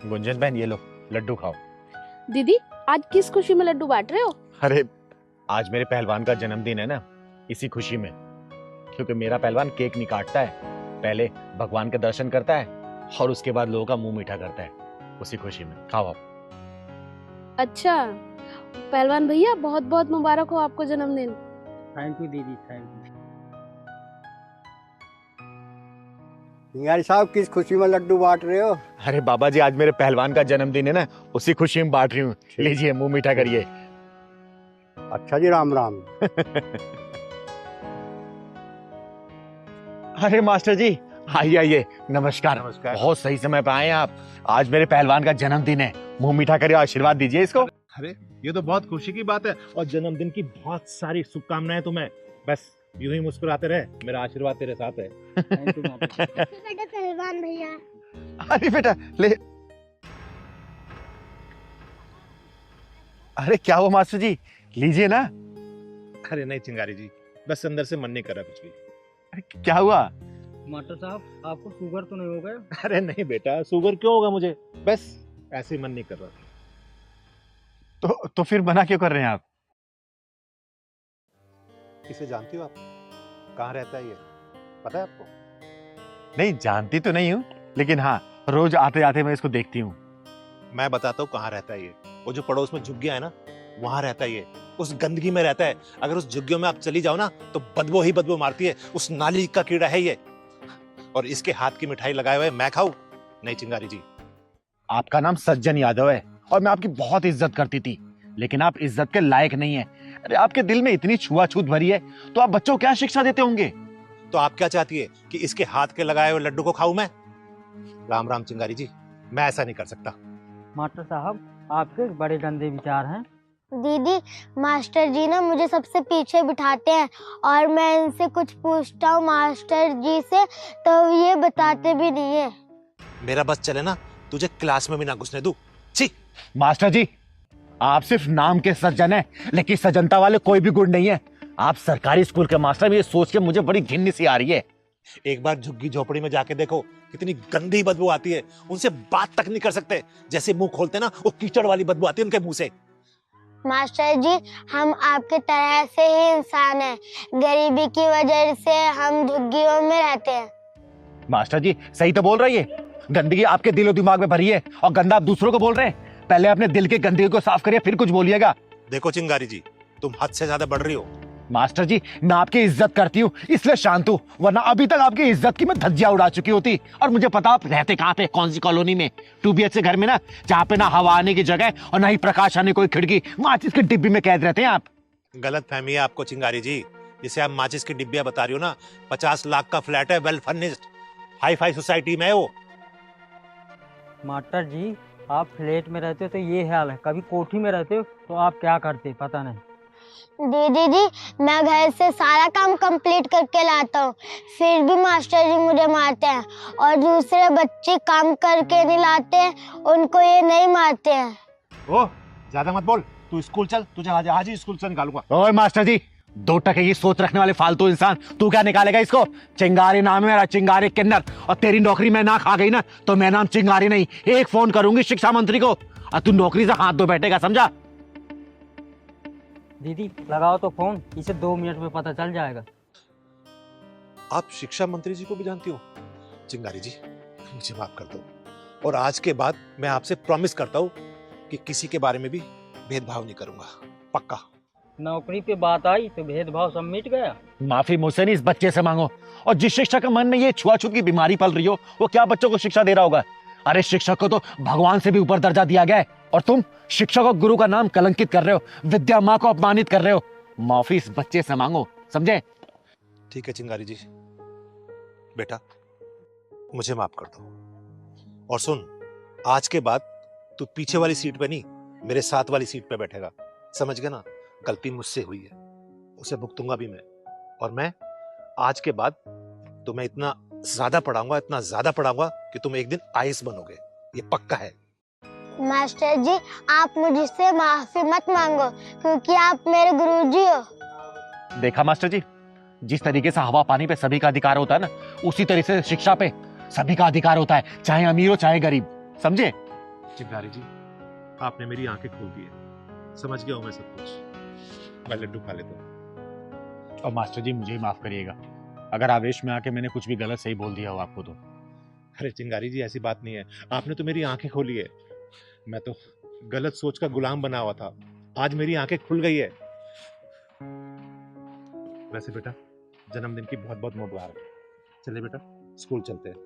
गुंजन बहन ये लो लड्डू खाओ। दीदी आज किस खुशी में लड्डू बांट रहे हो? अरे आज मेरे पहलवान का जन्मदिन है ना, इसी खुशी में। क्योंकि मेरा पहलवान केक नहीं काटता है, पहले भगवान के दर्शन करता है और उसके बाद लोगों का मुंह मीठा करता है, उसी खुशी में। खाओ आप। अच्छा पहलवान भैया बहुत बहुत मुबारक हो आपको जन्मदिन। थैंक यू दीदी, थैंक यू। सिंगारी साहब किस खुशी में लड्डू बांट रहे हो? अरे बाबा जी आज मेरे पहलवान का जन्मदिन है ना, उसी खुशी में बांट रही हूँ। लीजिए मुंह मीठा करिए। अच्छा जी, राम राम। अरे मास्टर जी आइए आइए, नमस्कार। नमस्कार। बहुत सही समय पे आए आप। आज मेरे पहलवान का जन्मदिन है, मुंह मीठा करिए, आशीर्वाद दीजिए इसको। अरे ये तो बहुत खुशी की बात है और जन्मदिन की बहुत सारी शुभकामनाएं तुम्हें। बस यूं ही मुस्कुराते रहे, मेरा आशीर्वाद तेरे साथ है। थैंक यू माता। बेटा पहलवान भैया। अरे बेटा ले। अरे क्या हुआ मास्टर जी, लीजिए ना। अरे नहीं चिंगारी जी, बस अंदर से मन नहीं कर रहा कुछ भी। अरे क्या हुआ? मास्टर साहब आपको शुगर तो नहीं हो गया? अरे नहीं बेटा, शुगर क्यों होगा मुझे, बस ऐसे ही मन नहीं कर रहा। तो फिर मना क्यों कर रहे हैं आप? इसे जानती हो आप? कहाँ रहता है ये, पता है आपको? नहीं जानती तो नहीं हूँ, लेकिन हाँ रोज आते जाते मैं इसको देखती हूँ। मैं बताता हूँ कहाँ रहता है ये। वो जो पड़ोस में झुग्गियां है ना, वहां रहता है ये। उस गंदगी में रहता है। अगर उस झुग्गियों में आप चली जाओ ना तो बदबू ही बदबू मारती है। उस नाली का कीड़ा है ये। और इसके हाथ की मिठाई लगाए हुए मैं खाऊं? नहीं चिंगारी जी। आपका नाम सज्जन यादव है और मैं आपकी बहुत इज्जत करती थी, लेकिन आप इज्जत के लायक नहीं है। अरे आपके दिल में इतनी छुआछूत भरी है तो आप बच्चों को क्या शिक्षा देते होंगे? तो आप क्या चाहती है कि इसके हाथ के लगाए हुए लड्डू को खाऊं मैं? राम राम चिंगारी जी, मैं ऐसा नहीं कर सकता। मास्टर साहब आपके बड़े गंदे विचार हैं। दीदी मास्टर जी ना मुझे सबसे पीछे बिठाते हैं और मैं इनसे कुछ पूछता हूँ मास्टर जी से तो ये बताते भी नहीं है। मेरा बस चले ना, तुझे क्लास में भी ना घुसने दूं। छी। मास्टर जी आप सिर्फ नाम के सज्जन हैं, लेकिन सज्जनता वाले कोई भी गुण नहीं है। आप सरकारी स्कूल के मास्टर में ये सोच के मुझे बड़ी घिन सी आ रही है। एक बार झुग्गी झोपड़ी में जाके देखो, कितनी गंदी बदबू आती है। उनसे बात तक नहीं कर सकते। जैसे मुंह खोलते ना, वो कीचड़ वाली बदबू आती है उनके मुंह से। मास्टर जी हम आपके तरह से ही इंसान हैं। गरीबी की वजह से हम झुग्गियों में रहते हैं। मास्टर जी सही तो बोल रही है, गंदगी आपके दिलो दिमाग में भरी है और गंदा आप दूसरों को बोल रहे हैं। पहले अपने दिल की गंदगी को साफ करिए, फिर कुछ बोलिएगा। देखो चिंगारी जी, तुम हद से ज्यादा बढ़ रही हो। मास्टर जी मैं आपकी इज्जत करती हूँ इसलिए शांत हूँ, वरना अभी तक आपकी इज्जत की मैं धज्जियां उड़ा चुकी होती। और मुझे पता आप रहते कहाँ पे, कौन सी कॉलोनी में। 2 BHK घर में ना, जहाँ पे ना हवा आने की जगह और ना ही प्रकाश आने कोई खिड़की, माचिस की डिब्बी में कैद रहते हैं आप। गलत फहमी है आपको चिंगारी जी। जिसे आप माचिस की डिब्बियां बता रही हो ना, 50 लाख का फ्लैट है, well furnished, hi fi society में है वो। मास्टर जी आप फ्लैट में रहते हो तो ये हाल है, कभी कोठी में रहते हो तो आप क्या करते पता नहीं। दीदी जी मैं घर से सारा काम कंप्लीट करके लाता हूँ, फिर भी मास्टर जी मुझे मारते हैं। और दूसरे बच्चे काम करके नहीं लाते हैं, उनको ये नहीं मारते हैं। ओ ज्यादा मत बोल, तू स्कूल चल, तुझे आज ही स्कूल से निकालूंगा। ओए मास्टर जी, 2 टके की सोच रखने वाले फालतू इंसान, तू क्या निकालेगा इसको? चिंगारी नाम है मेरा, चिंगारी किन्नर। और तेरी नौकरी में ना खा गई ना तो मैं नाम चिंगारी नहीं, एक फोन करूंगी शिक्षा मंत्री को और तू नौकरी से हाथ धो बैठेगा, समझा? दीदी लगाओ तो फोन, इसे 2 मिनट में पता चल जाएगा। आप शिक्षा मंत्री जी को भी जानती हो? चिंगारी जी मुझे माफ कर दो, और आज के बाद मैं आपसे प्रॉमिस करता हूँ कि किसी के बारे में भी भेदभाव नहीं करूंगा, पक्का। नौकरी पे बात आई तो भेदभाव सब मिट गया। माफी मुझसे नहीं, इस बच्चे से मांगो। और जिस शिक्षक के मन में ये छुआछूत की बीमारी पल रही हो, वो क्या बच्चों को शिक्षा दे रहा होगा? अरे शिक्षक को तो भगवान से भी ऊपर दर्जा दिया गया है, और तुम शिक्षक और गुरु का नाम कलंकित कर रहे हो, विद्या माँ को अपमानित कर रहे हो। माफी इस बच्चे से मांगो, समझे? ठीक है चिंगारी जी, बेटा मुझे माफ कर दो। और सुन, आज के बाद तू पीछे वाली सीट पे नहीं, मेरे साथ वाली सीट पे बैठेगा, समझ गया ना? गलती मुझसे हुई है, उसे भुगतूंगा भी मैं। और मैं आज के बाद तुम्हें इतना ज्यादा पढ़ाऊंगा कि तुम एक दिन आईएएस बनोगे, ये पक्का है। मास्टर जी आप मुझसे माफी मत मांगो क्योंकि आप मेरे गुरुजी हो। देखा मास्टर जी, जिस तरीके से हवा पानी पे सभी का अधिकार होता है ना, उसी तरीके से शिक्षा पे सभी का अधिकार होता है, चाहे अमीर हो चाहे गरीब, समझे? चिंगारी जी, आपने मेरी आंखें खोल दी है। समझ गया हूं मैं सब कुछ। मैं लड्डू खा लेता हूँ। और मास्टर जी मुझे ही माफ करिएगा अगर आवेश में आके मैंने कुछ भी गलत सही बोल दिया हो आपको तो। अरे चिंगारी जी, ऐसी बात नहीं है। आपने तो मेरी आंखें खोली है। मैं तो गलत सोच का गुलाम बना हुआ था, आज मेरी आंखें खुल गई है। वैसे बेटा, जन्मदिन की बहुत बहुत मुबारक। चलिए बेटा, स्कूल चलते हैं।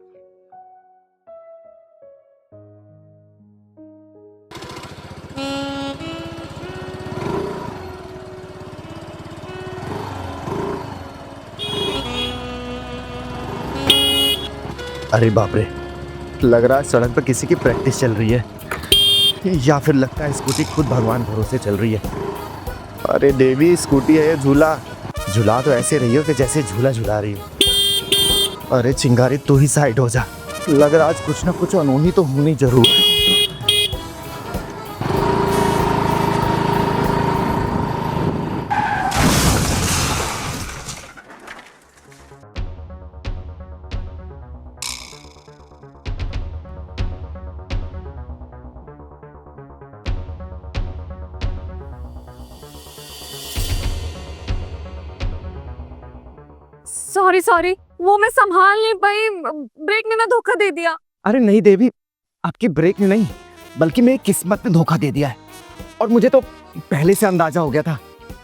अरे बाप रे, लग रहा है सड़क पर किसी की प्रैक्टिस चल रही है, या फिर लगता है स्कूटी खुद भगवान भरोसे चल रही है। अरे देवी, स्कूटी है ये झूला, झूला तो ऐसे रही हो कि जैसे झूला झूला रही हो। अरे चिंगारी, तू ही साइड हो जा, लग रहा आज कुछ ना कुछ अनहोनी तो होनी जरूर। सॉरी सॉरी, वो मैं संभाल नहीं पाई, ब्रेक ने ना धोखा दे दिया। अरे नहीं देवी, आपकी ब्रेक ने नहीं बल्कि मेरी किस्मत ने धोखा दे दिया है। और मुझे तो पहले से अंदाजा हो गया था,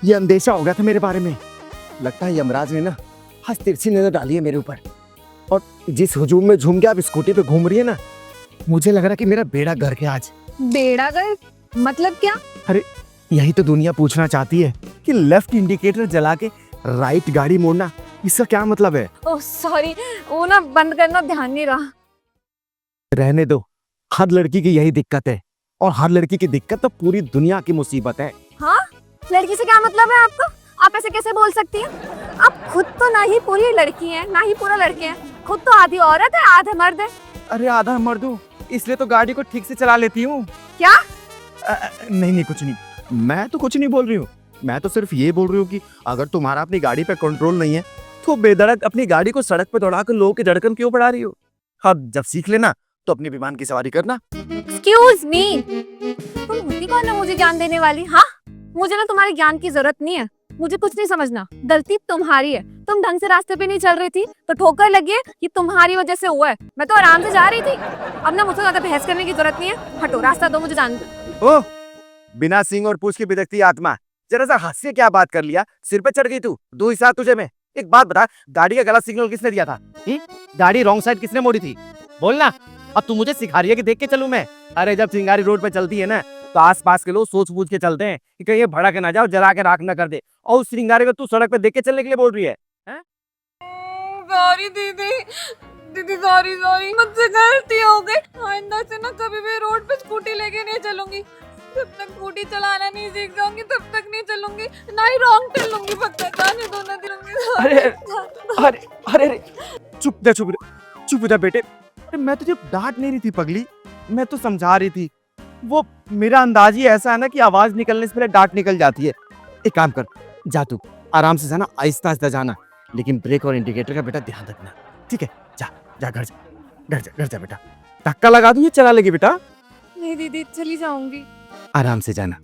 ये अंदेशा हो गया था मेरे बारे में। लगता है यमराज ने ना आज तिरछी नजर डाली है मेरे ऊपर। और जिस हुजूम में झूम के आप स्कूटी पे घूम रही है ना, मुझे लग रहा है कि मेरा बेड़ा गर्क है आज। बेड़ा गर्क मतलब क्या? अरे यही तो दुनिया पूछना चाहती है कि लेफ्ट इंडिकेटर जला के राइट गाड़ी मोड़ना, इसका क्या मतलब है? ओह सॉरी, वो ना बंद करना ध्यान नहीं रहा। रहने दो, हर लड़की की यही दिक्कत है, और हर लड़की की दिक्कत तो पूरी दुनिया की मुसीबत है। हाँ, लड़की से क्या मतलब है आपका? आप ऐसे कैसे बोल सकती हैं? आप खुद तो ना ही पूरी लड़की हैं, ना ही पूरा लड़के हैं, खुद तो आधी औरत है आधा मर्द है। अरे आधा मर्द हूँ इसलिए तो गाड़ी को ठीक से चला लेती हूँ। क्या? नहीं कुछ नहीं, मैं तो कुछ नहीं बोल रही हूँ। मैं तो सिर्फ ये बोल रही हूँ कि अगर तुम्हारा अपनी गाड़ी पे कंट्रोल नहीं है तो बेधड़क अपनी गाड़ी को सड़क पे दौड़ा कर लोगों की धड़कन क्यों बढ़ा रही हो? अब जब सीख लेना तो अपने विमान की सवारी करना। एक्सक्यूज मी, तुम होती कौन है मुझे ज्ञान देने वाली? हाँ, मुझे ना तुम्हारे ज्ञान की जरूरत नहीं है, मुझे कुछ नहीं समझना। गलती तुम्हारी है, तुम ढंग से रास्ते पे नहीं चल रही थी तो ठोकर लगी है, ये तुम्हारी वजह से हुआ है। मैं तो आराम से जा रही थी, अब ना मुझसे ज्यादा बहस करने की जरूरत नहीं है। हटो, रास्ता दो, मुझे जान दो। ओह, बिना सींग और पूंछ की बिदकती आत्मा, जरा सा हंस के क्या बात कर लिया? सिर पे चढ़ गई तू, दो ही साथ तुझे में। एक बात बता, गाड़ी का गलत सिग्नल किसने दिया था? गाड़ी रॉन्ग साइड किसने मोड़ी थी? बोलना। अब तू मुझे सिखा रही है कि देख के चलूं मैं? अरे जब चिंगारी रोड पे चलती है ना तो आसपास के लोग सोच पूछ के चलते हैं कि कहीं ये भड़क ना जाओ, जला के राख ना कर दे, और उस चिंगारी को तू सड़क पे देख के चलने के लिए बोल रही है? सॉरी दीदी, दीदी सॉरी सॉरी, मुझसे गलती हो गई। आइंदा से ना कभी भी रोड पे स्कूटी लेके नहीं चलूंगी। जब तक स्कूटी चलाना नहीं सीख जाऊंगी तब तक नहीं चलूंगी, ना ही रॉन्ग टर्न लूंगी। पक्का जाने दो ना दिलूंगी। अरे अरे अरे अरे, चुप जा बेटे। अरे मैं तुझे डांट नहीं रही थी पगली, मैं तो समझा रही थी। वो मेरा अंदाज ही ऐसा है ना कि आवाज निकलने से पहले डांट निकल जाती है। एक काम कर, जा तू आराम से जाना, आहिस्ता आहिस्ता जाना, लेकिन ब्रेक और इंडिकेटर का बेटा ध्यान रखना, ठीक है? जा जा, घर जा बेटा। धक्का लगा दूं ये चला लेगी बेटा? नहीं दीदी, चली जाऊंगी। आराम से जाना,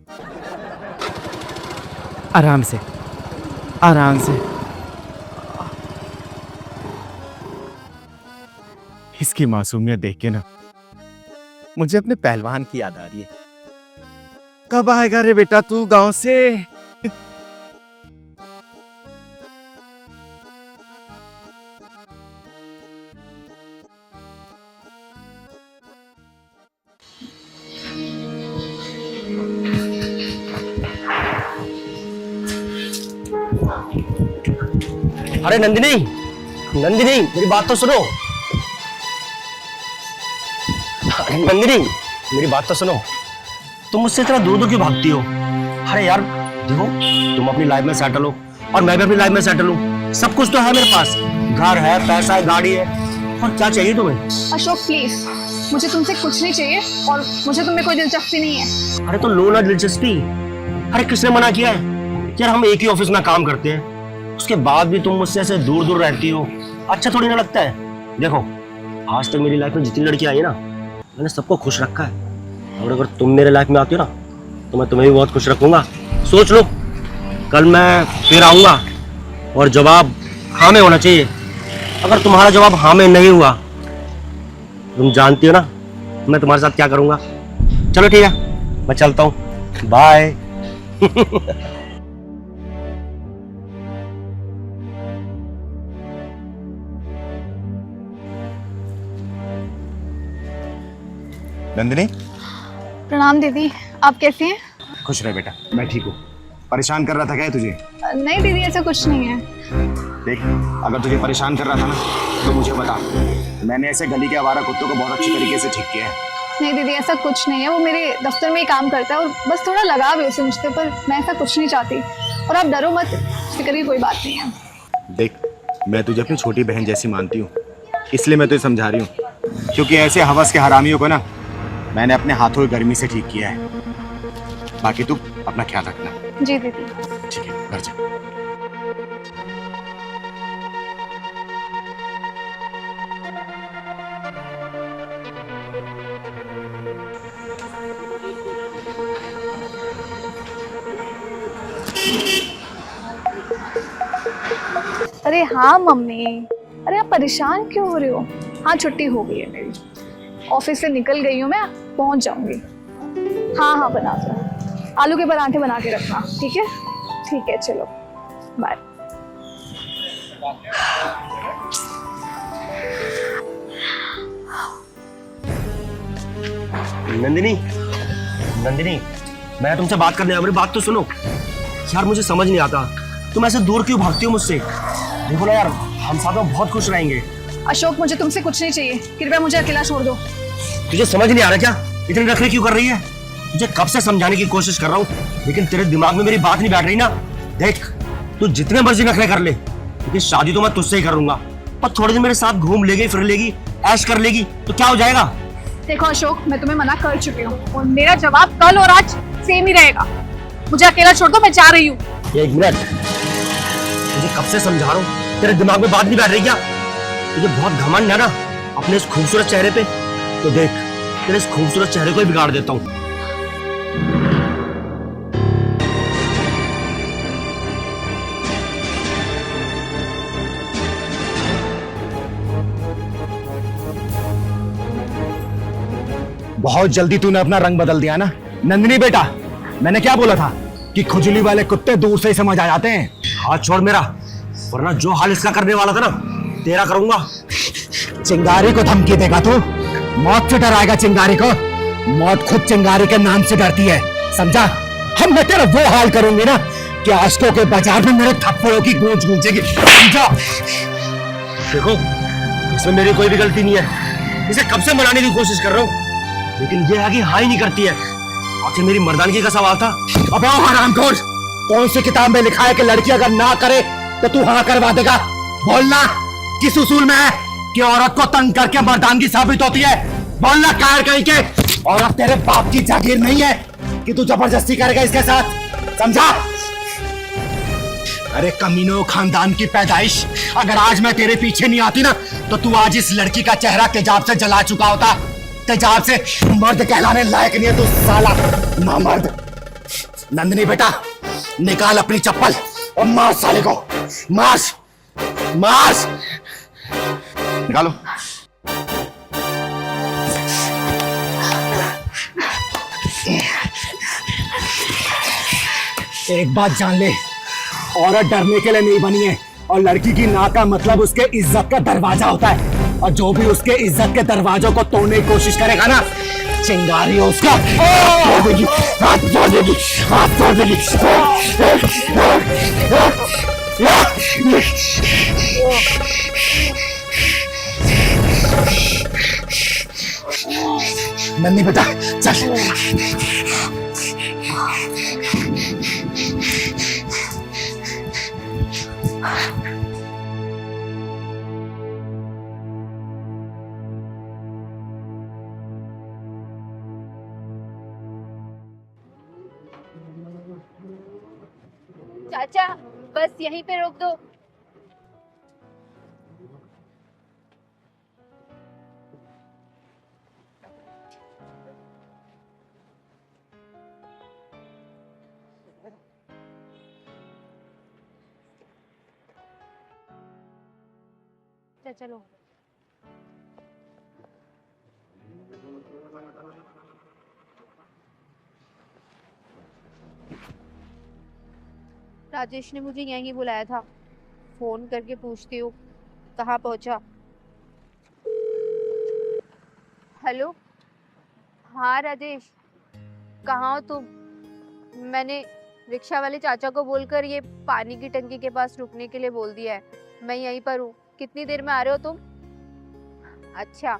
आराम से आराम से। इसकी मासूमियत देख के ना मुझे अपने पहलवान की याद आ रही है। कब आएगा रे बेटा तू गांव से? अरे नंदिनी, नंदिनी मेरी बात तो सुनो। नंदिनी मेरी बात तो सुनो, तुम मुझसे इतना दूर दूर क्यों भागती हो? अरे यार देखो, तुम अपनी लाइफ में सेटल हो और मैं भी अपनी लाइफ में सेटल हूँ। सब कुछ तो है मेरे पास, घर है, पैसा है, गाड़ी है, और क्या चाहिए तुम्हें? अशोक प्लीज, मुझे तुमसे कुछ नहीं चाहिए और मुझे तुम्हें कोई दिलचस्पी नहीं है। अरे तो लो ना दिलचस्पी। अरे किसने मना किया है यार? हम एक ही ऑफिस में काम करते हैं, उसके बाद भी तुम मुझसे ऐसे दूर दूर रहती हो, अच्छा थोड़ी ना लगता है? देखो, आज तक मेरी लाइफ में जितनी लड़की आई है ना, मैंने सबको खुश रखा है। और अगर तुम मेरे लाइफ में आती हो ना तो मैं तुम्हें भी बहुत खुश रखूंगा। सोच लो, कल मैं फिर आऊंगा और जवाब हाँ में होना चाहिए। अगर तुम्हारा जवाब हाँ में नहीं हुआ, तुम जानती हो ना मैं तुम्हारे साथ क्या करूंगा। चलो ठीक है, मैं चलता हूँ, बाय। नंदिनी, प्रणाम दीदी, आप कैसी हैं? खुश रह बेटा, मैं ठीक हूँ। परेशान कर रहा था क्या तुझे? नहीं दीदी, ऐसा कुछ नहीं है। देख, अगर तुझे परेशान कर रहा था ना तो मुझे बता। मैंने ऐसे गली के आवारा कुत्तों को बहुत अच्छी तरीके से ठीक किया है। नहीं दीदी, ऐसा कुछ नहीं है। वो मेरे दफ्तर में ही काम करता है और बस थोड़ा लगाव है उसे मुझसे, पर मैं ऐसा कुछ नहीं चाहती। और आप डरो मत, फिक्र की कोई बात नहीं है। देख, मैं तुझे अपनी छोटी बहन जैसी मानती हूँ, इसलिए मैं तुझे समझा रही हूँ। क्योंकि ऐसे हवस के हरामियों को ना मैंने अपने हाथों की गर्मी से ठीक किया है। बाकी तू अपना ख्याल रखना। जी दीदी। ठीक है, घर जा। अरे हाँ मम्मी, अरे आप परेशान क्यों हो रहे हो? हाँ, छुट्टी हो गई है मेरी, ऑफिस से निकल गई हूँ, मैं पहुँच जाऊँगी। हाँ हाँ, बना दो। आलू के पराठे बना के रखना, ठीक है? ठीक है, चलो बाय। नंदिनी, नंदिनी, मैं तुमसे बात करने आया, मेरी बात तो सुनो यार। मुझे समझ नहीं आता तुम ऐसे दूर क्यों भागती हो मुझसे। देखो ना यार, हम साथ में बहुत खुश रहेंगे। अशोक, मुझे तुमसे कुछ नहीं चाहिए, कृपया मुझे अकेला छोड़ दो। तुझे समझ नहीं आ रहा क्या? इतने नखरे क्यों कर रही है? मुझे कब से समझाने की कोशिश कर रहा हूँ, लेकिन तेरे दिमाग में मेरी बात नहीं बैठ रही ना। देख, तू जितने मर्जी नखरे कर ले, लेकिन शादी तो मैं तुझसे ही करूंगा। पर थोड़े दिन मेरे साथ घूम लेगी, फिर लेगी, ऐश कर लेगी, तो क्या हो जाएगा? देखो अशोक, मैं तुम्हें मना कर चुकी हूँ और मेरा जवाब कल और आज सेम ही रहेगा। मुझे अकेला छोड़ दो, मैं जा रही हूँ। एक मिनट, मुझे कब से समझा रहा हूँ, तेरे दिमाग में बात नहीं बैठ रही क्या? तुझे बहुत घमंड है ना अपने इस खूबसूरत चेहरे पे, तो देख तेरे इस खूबसूरत चेहरे को ही बिगाड़ देता हूँ। बहुत जल्दी तूने अपना रंग बदल दिया ना नंदिनी बेटा। मैंने क्या बोला था कि खुजली वाले कुत्ते दूर से ही समझ आ जाते हैं। हाथ छोड़ मेरा, वरना जो हाल इसका करने वाला था ना तेरा करूंगा। चिंगारी को धमकी देगा तू? मौत से डराएगा चिंगारी को? मौत खुद चिंगारी के नाम से डरती है, समझा? हम मैं तेरा वो हाल करूंगी ना कि आशिकों के बाजार में मेरे थप्पड़ों की गूंज गूंजेगी, समझा? देखो, इसमें मेरी कोई भी गलती नहीं है। इसे कब से मनाने की कोशिश कर रहा हूँ, लेकिन ये आगे हाँ ही नहीं करती है। आखिर मेरी मर्दानगी का सवाल था। अबे ओ हरामखोर, कौन सी किताब में लिखा है कि लड़की अगर ना करे तो तू हाँ करवा देगा? बोलना, किस उसूल में है कि औरत को तंग करके मर्दानगी साबित होती है? बोलना कायर कहीं के। औरत तेरे बाप की जागीर नहीं है कि तू जबरदस्ती करेगा इसके साथ, समझा? अरे कमीनों, खानदान की पैदाइश, अगर आज मैं तेरे पीछे नहीं आती ना तो तू आज इस लड़की का चेहरा तेजाब से जला चुका होता। तेजाब से मर्द कहलाने लायक नहीं है तू साला नामर्द। नंदिनी बेटा, निकाल अपनी चप्पल और मार साले को, मार मार, निकालो। एक बात जान ले, औरत डरने के लिए नहीं बनी है और लड़की की नाक का मतलब उसके इज्जत का दरवाजा होता है, और जो भी उसके इज्जत के दरवाजों को तोड़ने की कोशिश करेगा ना, चिंगारी उसका हाथ तोड़ देगी, हाथ तोड़ देगी, हाथ तोड़ देगी। नन्ही बेटा चल। चाचा, बस यहीं पे रोक दो। चलो। राजेश ने मुझे यहीं बुलाया था, फोन करके पूछती हूँ कहाँ पहुंचा। हेलो, हाँ राजेश, कहाँ हो तुम? मैंने रिक्शा वाले चाचा को बोलकर ये पानी की टंकी के पास रुकने के लिए बोल दिया है। मैं यहीं पर हूँ, कितनी देर में आ रहे हो तुम? अच्छा,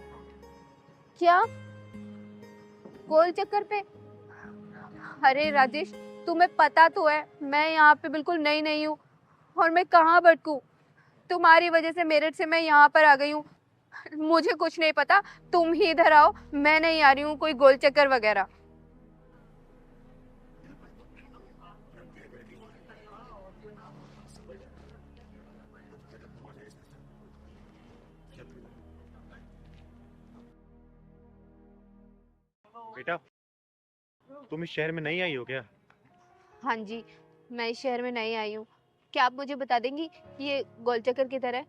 क्या गोल चक्कर पे? अरे राजेश, तुम्हें पता तो है मैं यहाँ पे बिल्कुल नई नहीं हूँ, और मैं कहाँ भटकूं? तुम्हारी वजह से मेरठ से मैं यहाँ पर आ गई हूँ। मुझे कुछ नहीं पता, तुम ही इधर आओ, मैं नहीं आ रही हूँ कोई गोल चक्कर वगैरह। बेटा, तुम इस शहर में नहीं आई हो क्या? हाँ जी, मैं इस शहर में नई आई हूँ। क्या आप मुझे बता देंगी ये गोल चक्कर किधर है?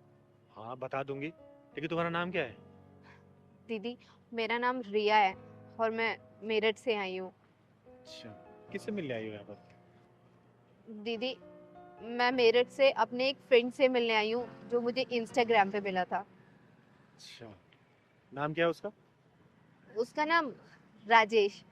हाँ बता दूंगी, लेकिन तुम्हारा नाम क्या है? दीदी, मेरा नाम रिया है और मैं मेरठ से आई हूँ। अच्छा, किससे मिलने आई हो यहाँ पर? दीदी, मैं मेरठ से अपने एक फ्रेंड से मिलने आई हूँ जो मुझे इंस्टाग्राम पे मिला था। अच्छा, नाम क्या है उसका? उसका नाम राजेश।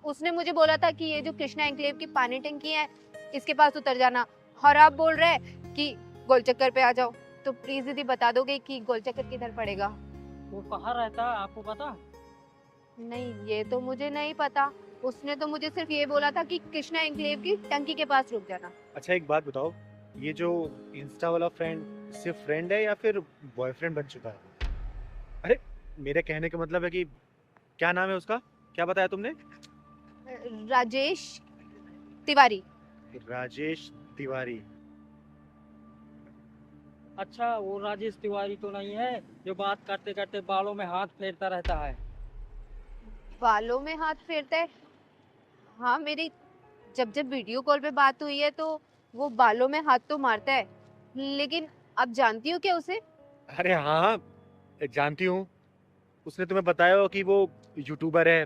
उसने मुझे बोला था कि ये जो कृष्णा एन्क्लेव की पानी टंकी है इसके पास उतर जाना, और आप बोल रहे हैं कि गोल चक्कर पे आ जाओ। तो प्लीज दीदी बता दोगे कि गोल चक्कर किधर पड़ेगा? वो कहाँ रहता है आपको पता? नहीं, ये तो मुझे नहीं पता। उसने तो मुझे सिर्फ ये बोला था कि कृष्णा एन्क्लेव की टंकी के पास रुक जाना। अच्छा एक बात बताओ, ये जो इंस्टा वाला फ्रेंड सिर्फ फ्रेंड है या फिर बॉयफ्रेंड बन चुका है? अरे मेरे कहने का मतलब है कि क्या नाम है उसका, क्या बताया तुमने? राजेश तिवारी। राजेश तिवारी। अच्छा, वो राजेश तिवारी तो नहीं है जो बात करते करते बालों में हाथ फेरता रहता है? बालों में हाथ फेरता है? हाँ, मेरी जब जब वीडियो कॉल पे बात हुई है तो वो बालों में हाथ तो मारता है, लेकिन आप जानती हो क्या उसे? अरे हाँ, जानती हूँ। उसने तुम्हें बताया हो कि वो यूट्यूबर है,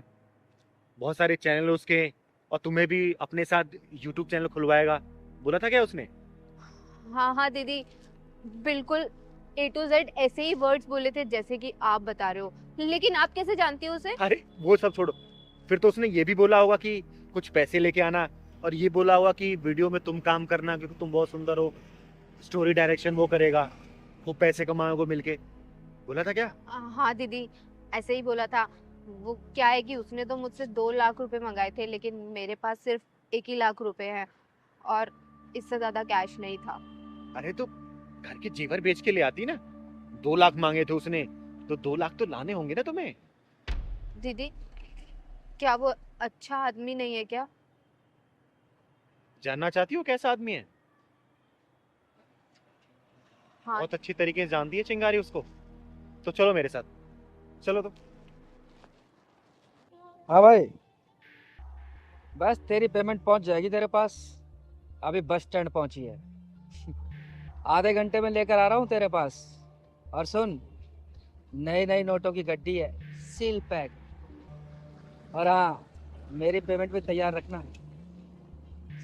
बहुत सारे चैनल उसके, और तुम्हें भी अपने साथ यूट्यूब चैनल खुलवाएगा, बोला था क्या उसने? हाँ हाँ दीदी, बिल्कुल A to Z ऐसे ही वर्ड्स बोले थे जैसे कि आप बता रहे हो। लेकिन आप कैसे जानती हो उसे? अरे वो सब छोड़ो, फिर तो उसने ये भी बोला होगा कि कुछ पैसे लेके आना, और ये बोला होगा कि वीडियो में तुम काम करना क्योंकि तुम बहुत सुंदर हो, स्टोरी डायरेक्शन वो करेगा, वो पैसे कमाओगे मिलके, बोला था क्या? हाँ दीदी, ऐसे ही बोला था। वो क्या है कि उसने तो मुझसे 2 लाख रुपए मंगाए थे, लेकिन मेरे पास सिर्फ 1 ही लाख रुपए हैं और इससे ज्यादा कैश नहीं था। अरे तो घर के जेवर बेच के ले आती ना, 2 लाख मांगे थे उसने, तो 2 लाख तो लाने होंगे ना तुम्हें। दीदी, क्या वो अच्छा आदमी नहीं है क्या? जानना चाहती हो कैसा आदमी है? हाँ बहुत अच्छी तरीके से जानती है चिंगारी उसको, तो चलो मेरे साथ, चलो तो। हाँ भाई, बस तेरी पेमेंट पहुंच जाएगी तेरे पास। अभी बस स्टैंड पहुंची है, आधे घंटे में लेकर आ रहा हूँ तेरे पास। और सुन, नई नई नोटों की गड्डी है, सील पैक। और हाँ, मेरी पेमेंट भी तैयार रखना,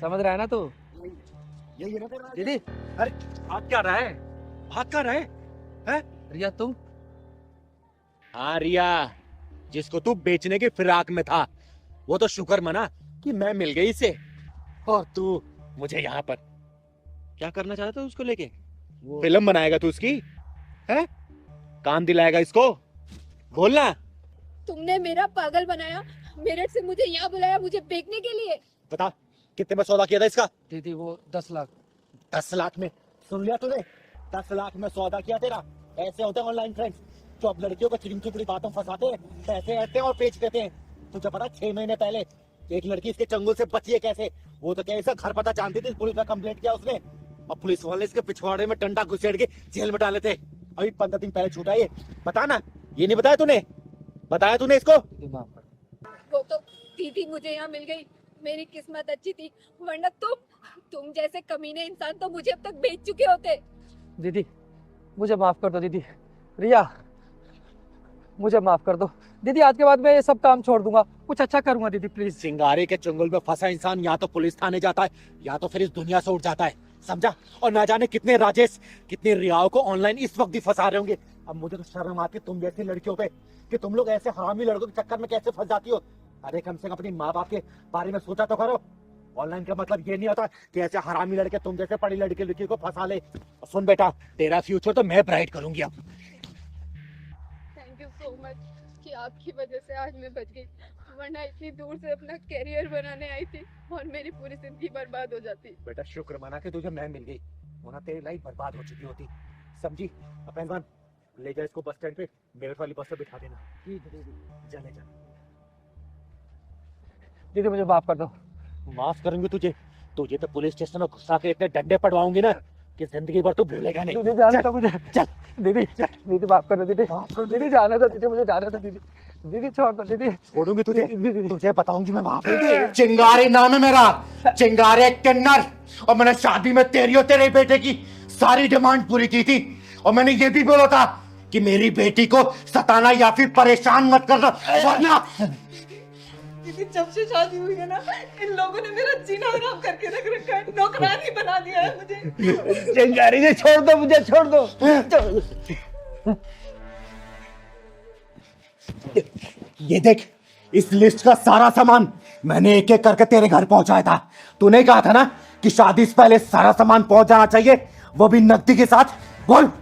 समझ रहा है ना तू? दीदी, अरे हाथ क्या रहा है, हाथ क्या रहा है? रिया तुम? हाँ रिया, जिसको तू बेचने की फिराक में था, वो तो शुक्र मना कि मैं मिल गई इसे, और तू मुझे यहाँ पर क्या करना चाहता था उसको लेके? फिल्म बनाएगा तू उसकी, है? काम दिलाएगा इसको, बोलना। तुमने मेरा पागल बनाया, मेरठ से मुझे यहाँ बुलाया मुझे बेचने के लिए। बता कितने में सौदा किया था इसका? दीदी वो 10 लाख। 10 लाख में? सुन लिया तूने, 10 लाख में सौदा किया तेरा। ऐसे होते हैं ऑनलाइन फ्रेंड्स, जो अब लड़कियों को चिकनी चुपड़ी बातों फंसाते हैं, पैसे ऐसे और बेच देते हैं। तुझे पता 6 महीने पहले एक लड़की इसके चंगुल से बची है कैसे? वो तो क्या इसका घर पता जानती थी, पुलिस में कंप्लेंट किया उसने, और पुलिस वाले इसके पिछवाड़े में डंडा घुसेड़ के जेल में डाले थे। अभी 15 दिन पहले छूटा ये, बता ना, ये नहीं बताया तूने? बताया तूने इसको? वो तो दीदी मुझे यहाँ मिल गई, मेरी किस्मत अच्छी थी, वरना तुम जैसे कमीने इंसान तो मुझे अब तक बेच चुके होते। दीदी मुझे माफ कर दो दीदी, रिया, मुझे माफ कर दो दीदी, आज के बाद मैं ये सब काम छोड़ दूंगा, कुछ अच्छा करूंगा दीदी प्लीज। चिंगारी के चंगुल में फंसा इंसान या तो पुलिस थाने जाता है या तो फिर इस दुनिया से उठ जाता है, समझा? और ना जाने कितने राजेश, कितने रियाओं को ऑनलाइन इस वक्त भी फंसा रहे होंगे। अब मुझे तो शर्म आती है तुम जैसी लड़कियों पे कि तुम लोग ऐसे हरामी लड़कों के चक्कर में कैसे फंस जाती हो। अरे कम से कम अपनी माँ बाप के बारे में सोचा तो करो। ऑनलाइन का मतलब ये नहीं होता कि ऐसे हरामी लड़के तुम जैसे पढ़ी लड़की को फंसा ले। सुन बेटा, तेरा फ्यूचर तो मैं ब्राइट करूंगी अब। थैंक यू सो मच कि आपकी वजह से आज मैं बच गई, वरना इतनी दूर से अपना कैरियर बनाने आई थी और मेरी पूरी जिंदगी बर्बाद हो जाती। बेटा शुक्र मना के तुझे मैं मिल गई, वरना तेरी लाइफ बर्बाद हो चुकी होती, समझी? अब पहलवान ले जा इसको बस स्टैंड पे, मेरे वाली बस पे बिठा देना। ठीक है दीदी, चले जा। दीदी मुझे माफ कर दो। माफ करूंगी तुझे? तुझे तो पुलिस स्टेशन में घुसा के इतने डंडे पड़वाऊंगी ना कि जिंदगी भर तू भूलेगा नहीं। दीदी जाना था मुझे, चल दीदी दीदी माफ कर दो दीदी, दीदी जाना था दीदी, मुझे जाना था दीदी, दीदी छोड़ दो दीदी, छोड़ूंगी तुझे, तुझे बताऊंगी मैं वहां पे। चिंगारी नाम है मेरा, चिंगारी एक किन्नर, और मैंने शादी में तेरी और तेरे बेटे की सारी डिमांड पूरी की थी, और मैंने ये भी बोला था कि मेरी बेटी को सताना या फिर परेशान मत करना, वरना। दीदी जब से शादी हुई है ना, इन लोगों ने मेरा जीना हराम करके रख रखा है, नौकरानी बना दिया है मुझे। चिंगारी जी छोड़ दो मुझे, छोड़ दो। ये देख, इस लिस्ट का सारा सामान मैंने एक एक करके तेरे घर पहुंचाया था। तूने कहा था ना कि शादी से पहले सारा सामान पहुंच जाना चाहिए, वो भी नकदी के साथ। बोल।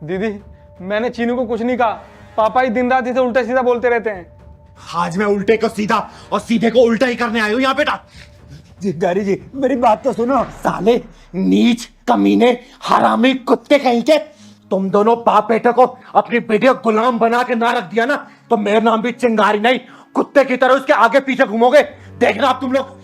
दीदी मैंने चीनू को कुछ नहीं कहा, पापा ही दिन रात इसे उल्टा सीधा बोलते रहते हैं। आज मैं उल्टे को सीधा और सीधे को उल्टा ही करने आया हूं यहाँ बेटा। चिंगारी जी मेरी बात तो सुनो। साले नीच कमीने हरामी कुत्ते कहीं के, तुम दोनों बाप बेटे को अपनी बेटी को गुलाम बना के ना रख दिया ना, तो मेरा नाम भी चिंगारी नहीं, कुत्ते की तरह उसके आगे पीछे घूमोगे। देखना आप तुम लोग।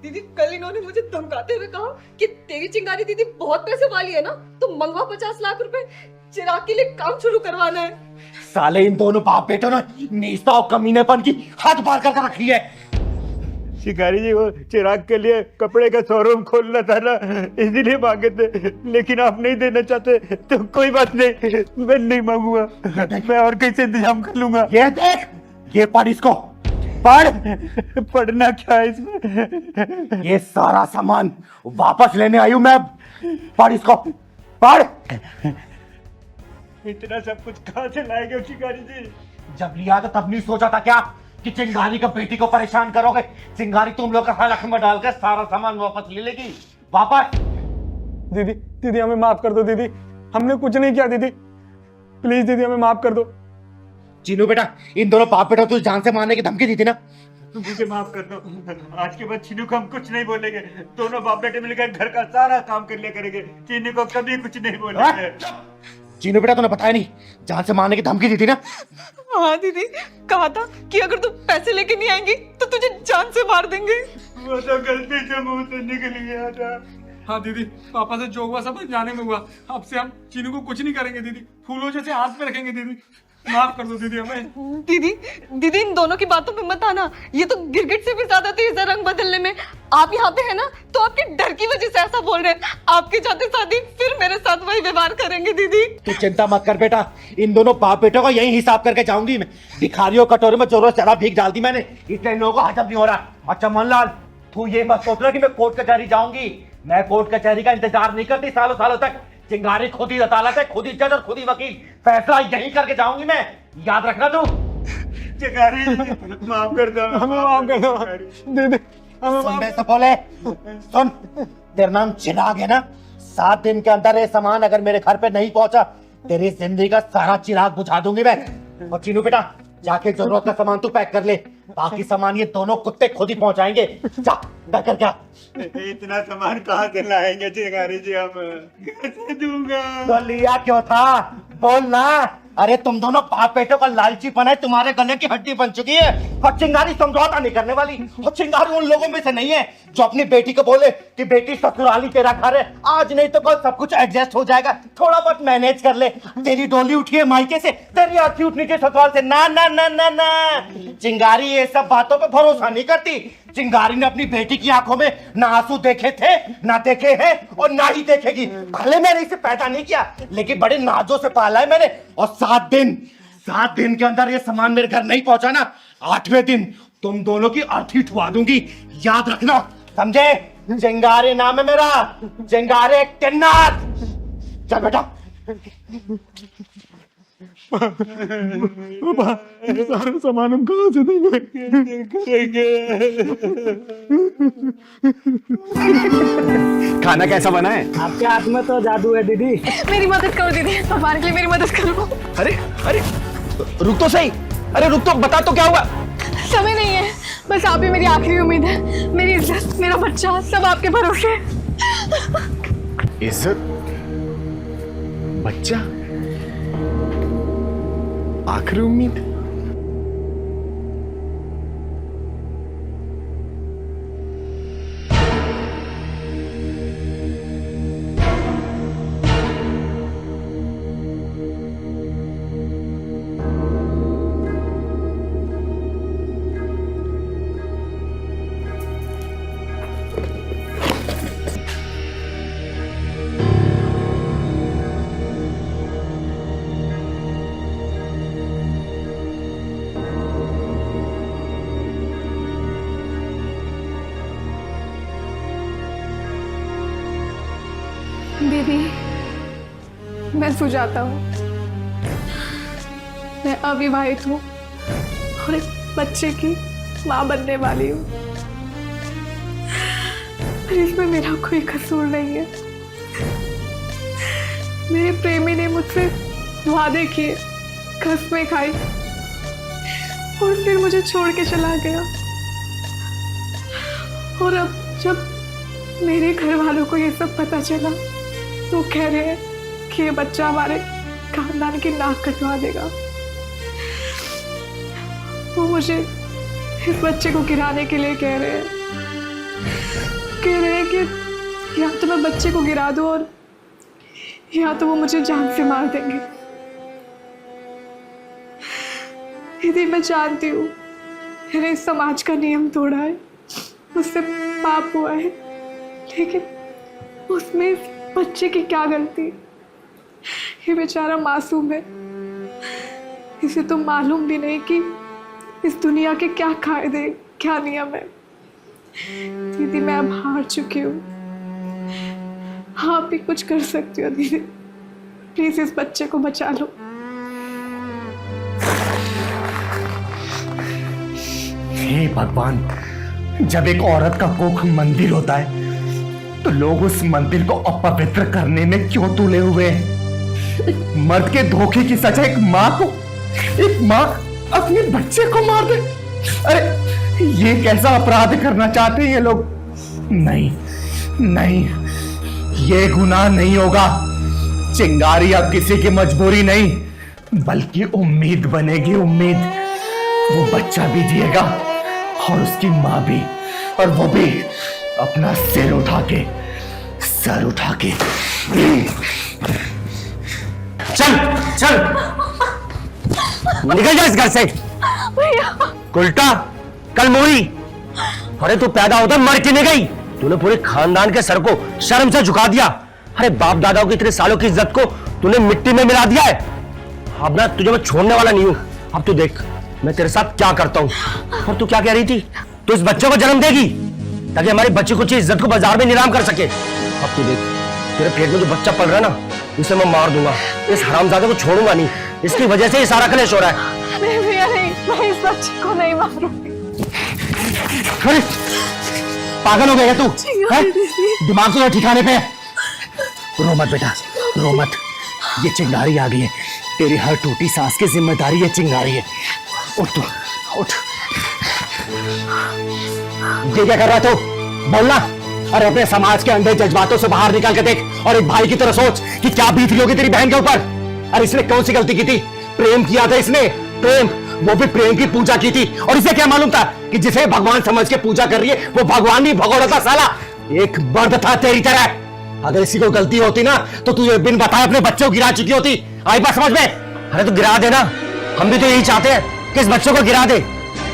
दीदी कल इन्होंने मुझे धमकाते हुए कहा कि तेरी चिंगारी दीदी बहुत पैसे वाली है ना, तो मंगवा 50 लाख रुपए, चिराग के लिए काम शुरू करवाना है। साले इन दोनों बाप बेटों ने नीचता और कमीनेपन की हद पार कर रखी है। शिकारी जी वो चिराग के लिए कपड़े का शोरूम खोलना था ना, इसीलिए मांगे थे, लेकिन आप नहीं देना चाहते तो कोई बात नहीं, मैं नहीं मांगूंगा, मैं और कैसे इंतजाम कर लूंगा। ये देख, ये पढ़ इसको, पढ़। पढ़ना क्या है इसमें? ये सारा सामान वापस लेने आई हूं मैं, पढ़ इसको, पढ़। इतना सब कुछ कहाँ से लाएंगे शिकारी जी? जब लिया तो तब नहीं सोचा था क्या कि चिंगारी का बेटी को परेशान करोगे? चिंगारी तुम लोग का हलक में डालकर सारा सामान वापस ले लेगी। वापस। दीदी दीदी हमें माफ कर दो दीदी, हमने कुछ नहीं किया दीदी, प्लीज दीदी हमें माफ कर दो। चीनू बेटा, इन दोनों बाप बेटा तुझे जान से मारने की धमकी दी थी ना? मुझे माफ कर दो, आज के बाद चीनू को हम कुछ नहीं बोलेंगे, दोनों बाप बेटे मिलकर घर का सारा काम कर लिया करेंगे, चीनू को कभी कुछ नहीं बोलेंगे। चीनू बेटा तूने बताया नहीं, जान से मारने की धमकी दी थी ना? हाँ दीदी, कहा था कि अगर तू पैसे लेके नहीं आएंगी तो तुझे जान से मार देंगे। वो तो गलती से मुंह से निकल गया था। हाँ दीदी, पापा से जो हुआ सब जाने में हुआ, अब से हम चीनू को कुछ नहीं करेंगे दीदी, फूलों जैसे हाथ में रखेंगे दीदी, माफ कर दो दीदी हमें। दीदी दीदी इन दोनों की बातों में मत आना, ये तो गिरगिट से भी ज्यादा तेज है रंग बदलने में। आप यहाँ पे है ना तो आपके डर की वजह से ऐसा बोल रहे हैं, आपके जाते शादी फिर मेरे साथ वही व्यवहार करेंगे। दीदी तू चिंता मत कर बेटा, इन दोनों बाप बेटों को यही हिसाब करके जाऊंगी मैं। भिखारियों कटोरे में जोरों से ज्यादा भीख डाल दी मैंने, इसलिए इन लोगों को हजम नहीं हो रहा। अच्छा मनलाल, तू ये मत सोच रहा कि मैं कोर्ट कचहरी जाऊंगी, मैं कोर्ट कचहरी का इंतजार नहीं करती सालों सालों तक। चिंगारी खुद ही अदालत है, खुद ही जज और खुद ही वकील, फैसला यही करके जाऊंगी मैं, याद रखना तू। चिंगारी माफ कर दो, हमें माफ कर दो दीदी, सुन बे सफोले, सुन, तेरा नाम चिराग है ना? 7 दिन के अंदर ये सामान अगर मेरे घर पे नहीं पहुंचा, तेरी जिंदगी का सारा चिराग बुझा दूंगी मैं। और चीनू बेटा, जाके जरूरत का सामान तू पैक कर ले, बाकी सामान ये दोनों कुत्ते खुद ही पहुंचाएंगे। जा कर क्या? इतना सामान कहाँ से लाएंगे चिंगारी जी, हम कैसे दूंगा? तो लिया क्यों था, बोल ना। अरे तुम दोनों बाप बेटों का लालचीपन है, तुम्हारे गले की हड्डी बन चुकी है। और चिंगारी समझौता नहीं करने वाली, और चिंगारी उन लोगों में से नहीं है जो अपनी बेटी को बोले कि बेटी ससुराली तेरा घर है, आज नहीं तो कल सब कुछ एडजस्ट हो जाएगा, थोड़ा बहुत मैनेज कर ले। तेरी डोली उठी है मायके से, तेरी अर्थी उठनी चाहिए ससुराल से। ना ना ना ना ना, चिंगारी ये सब बातों पे भरोसा नहीं करती। चिंगारी ने अपनी बेटी की आंखों में ना आंसू देखे थे, ना देखे हैं और ना ही देखेगी। भले मैंने इसे पैदा नहीं किया, लेकिन बड़े नाजों से पाला है मैंने। और 7 दिन के अंदर ये सामान मेरे घर नहीं पहुंचा ना, 8वें दिन तुम दोनों की अर्थी ठुआ दूंगी, याद रखना, समझे? चिंगारी नाम है मेरा, चिंगारे टिन्नाथ। चल बेटा। सारा सामान हम कहाँ से देंगे? खाना कैसा बना है? आपके हाथ में तो जादू है दीदी। मेरी मदद करो दीदी, हमारे लिए मेरी मदद करो। अरे अरे रुक तो सही, अरे रुक तो, बता तो क्या हुआ? समय नहीं है, बस आप ही मेरी आखिरी उम्मीद है। मेरी इज्जत, मेरा बच्चा, सब आपके भरोसे। इज्जत, बच्चा, आखिरी उम्मीद। दीदी, मैं सुजाता हूँ। मैं अविवाहित हूँ और एक बच्चे की माँ बनने वाली हूँ। पर इसमें मेरा कोई कसूर नहीं है। मेरे प्रेमी ने मुझसे वादे किए, कसमें खाई और फिर मुझे छोड़ के चला गया। और अब जब मेरे घर वालों को ये सब पता चला तो कह रहे हैं कि ये बच्चा हमारे खानदान की नाक कटवा देगा। वो मुझे इस बच्चे को गिराने के लिए कह रहे हैं कि या तो मैं बच्चे को गिरा दूं और या तो वो मुझे जान से मार देंगे। दीदी, मैं जानती हूँ मैंने इस समाज का नियम तोड़ा है, मुझसे पाप हुआ है, लेकिन उसमें इस बच्चे की क्या गलती? ये बेचारा मासूम है, इसे तो मालूम भी नहीं कि इस दुनिया के क्या कायदे, क्या नियम है। दीदी, मैं अब हार चुकी हूँ। आप भी कुछ कर सकती हो दीदी, प्लीज इस बच्चे को बचा लो। हे भगवान, जब एक औरत का कोख मंदिर होता है तो लोग उस मंदिर को अपवित्र करने में क्यों तुले हुए हैं? एक मर्द के धोखे की सजा एक माँ को, एक माँ अपने बच्चे को मार दे। अरे ये कैसा अपराध करना चाहते हैं ये लोग? नहीं नहीं, ये गुनाह नहीं होगा। चिंगारी अब किसी की मजबूरी नहीं बल्कि उम्मीद बनेगी, उम्मीद। वो बच्चा भी जिएगा और उसकी माँ भी, और वो भी अपना सर उठा के चल चल निकल जा इस घर से। उल्टा कल मोरी, अरे तू पैदा होता मर के नहीं गई, तूने पूरे खानदान के सर को शर्म से झुका दिया। अरे बाप दादाओं की इतने सालों की इज्जत को तूने मिट्टी में मिला दिया है। अब ना तुझे मैं छोड़ने वाला नहीं हूं। अब तू देख मैं तेरे साथ क्या करता हूं। और तू क्या कह रही थी? तू इस बच्चे को जन्म देगी ताकि हमारी बच्ची कुछ इज्जत को बाजार में नीलाम कर सके। अब तू देख तेरे पेट में जो बच्चा पल रहा है ना, इसे मैं मार दूंगा। इस हरामजादे को छोड़ूंगा नहीं, इसकी वजह से ये सारा कलेश हो रहा है। मैं इस बच्चे को नहीं मारूंगी। अरे पागल हो गया तू? दिमाग तो ठिकाने पे? रो मत बेटा, रो मत। ये चिंगारी आ गई है, तेरी हर टूटी सांस की जिम्मेदारी ये चिंगारी है। उठ तू, उठ। ये क्या कर रहा है तू? बोलना। अरे अपने समाज के अंधे जज्बातों से बाहर निकल के देख और एक भाई की तरह सोच कि क्या बीत रही होगी तेरी बहन के ऊपर। अरे इसने कौन सी गलती की थी? प्रेम किया था इसने, प्रेम, वो भी प्रेम की पूजा की थी। और इसे क्या मालूम था कि जिसे भगवान समझ के पूजा कर रही है वो भगवान नहीं भगोड़ा था साला। एक मर्द था तेरी तरह। अगर इसी को गलती होती ना तो तू ये बिन बताए अपने बच्चे को गिरा चुकी होती। आई बात समझ में? अरे तू गिरा देना, हम भी तो यही चाहते हैं कि इस बच्चे को गिरा दे।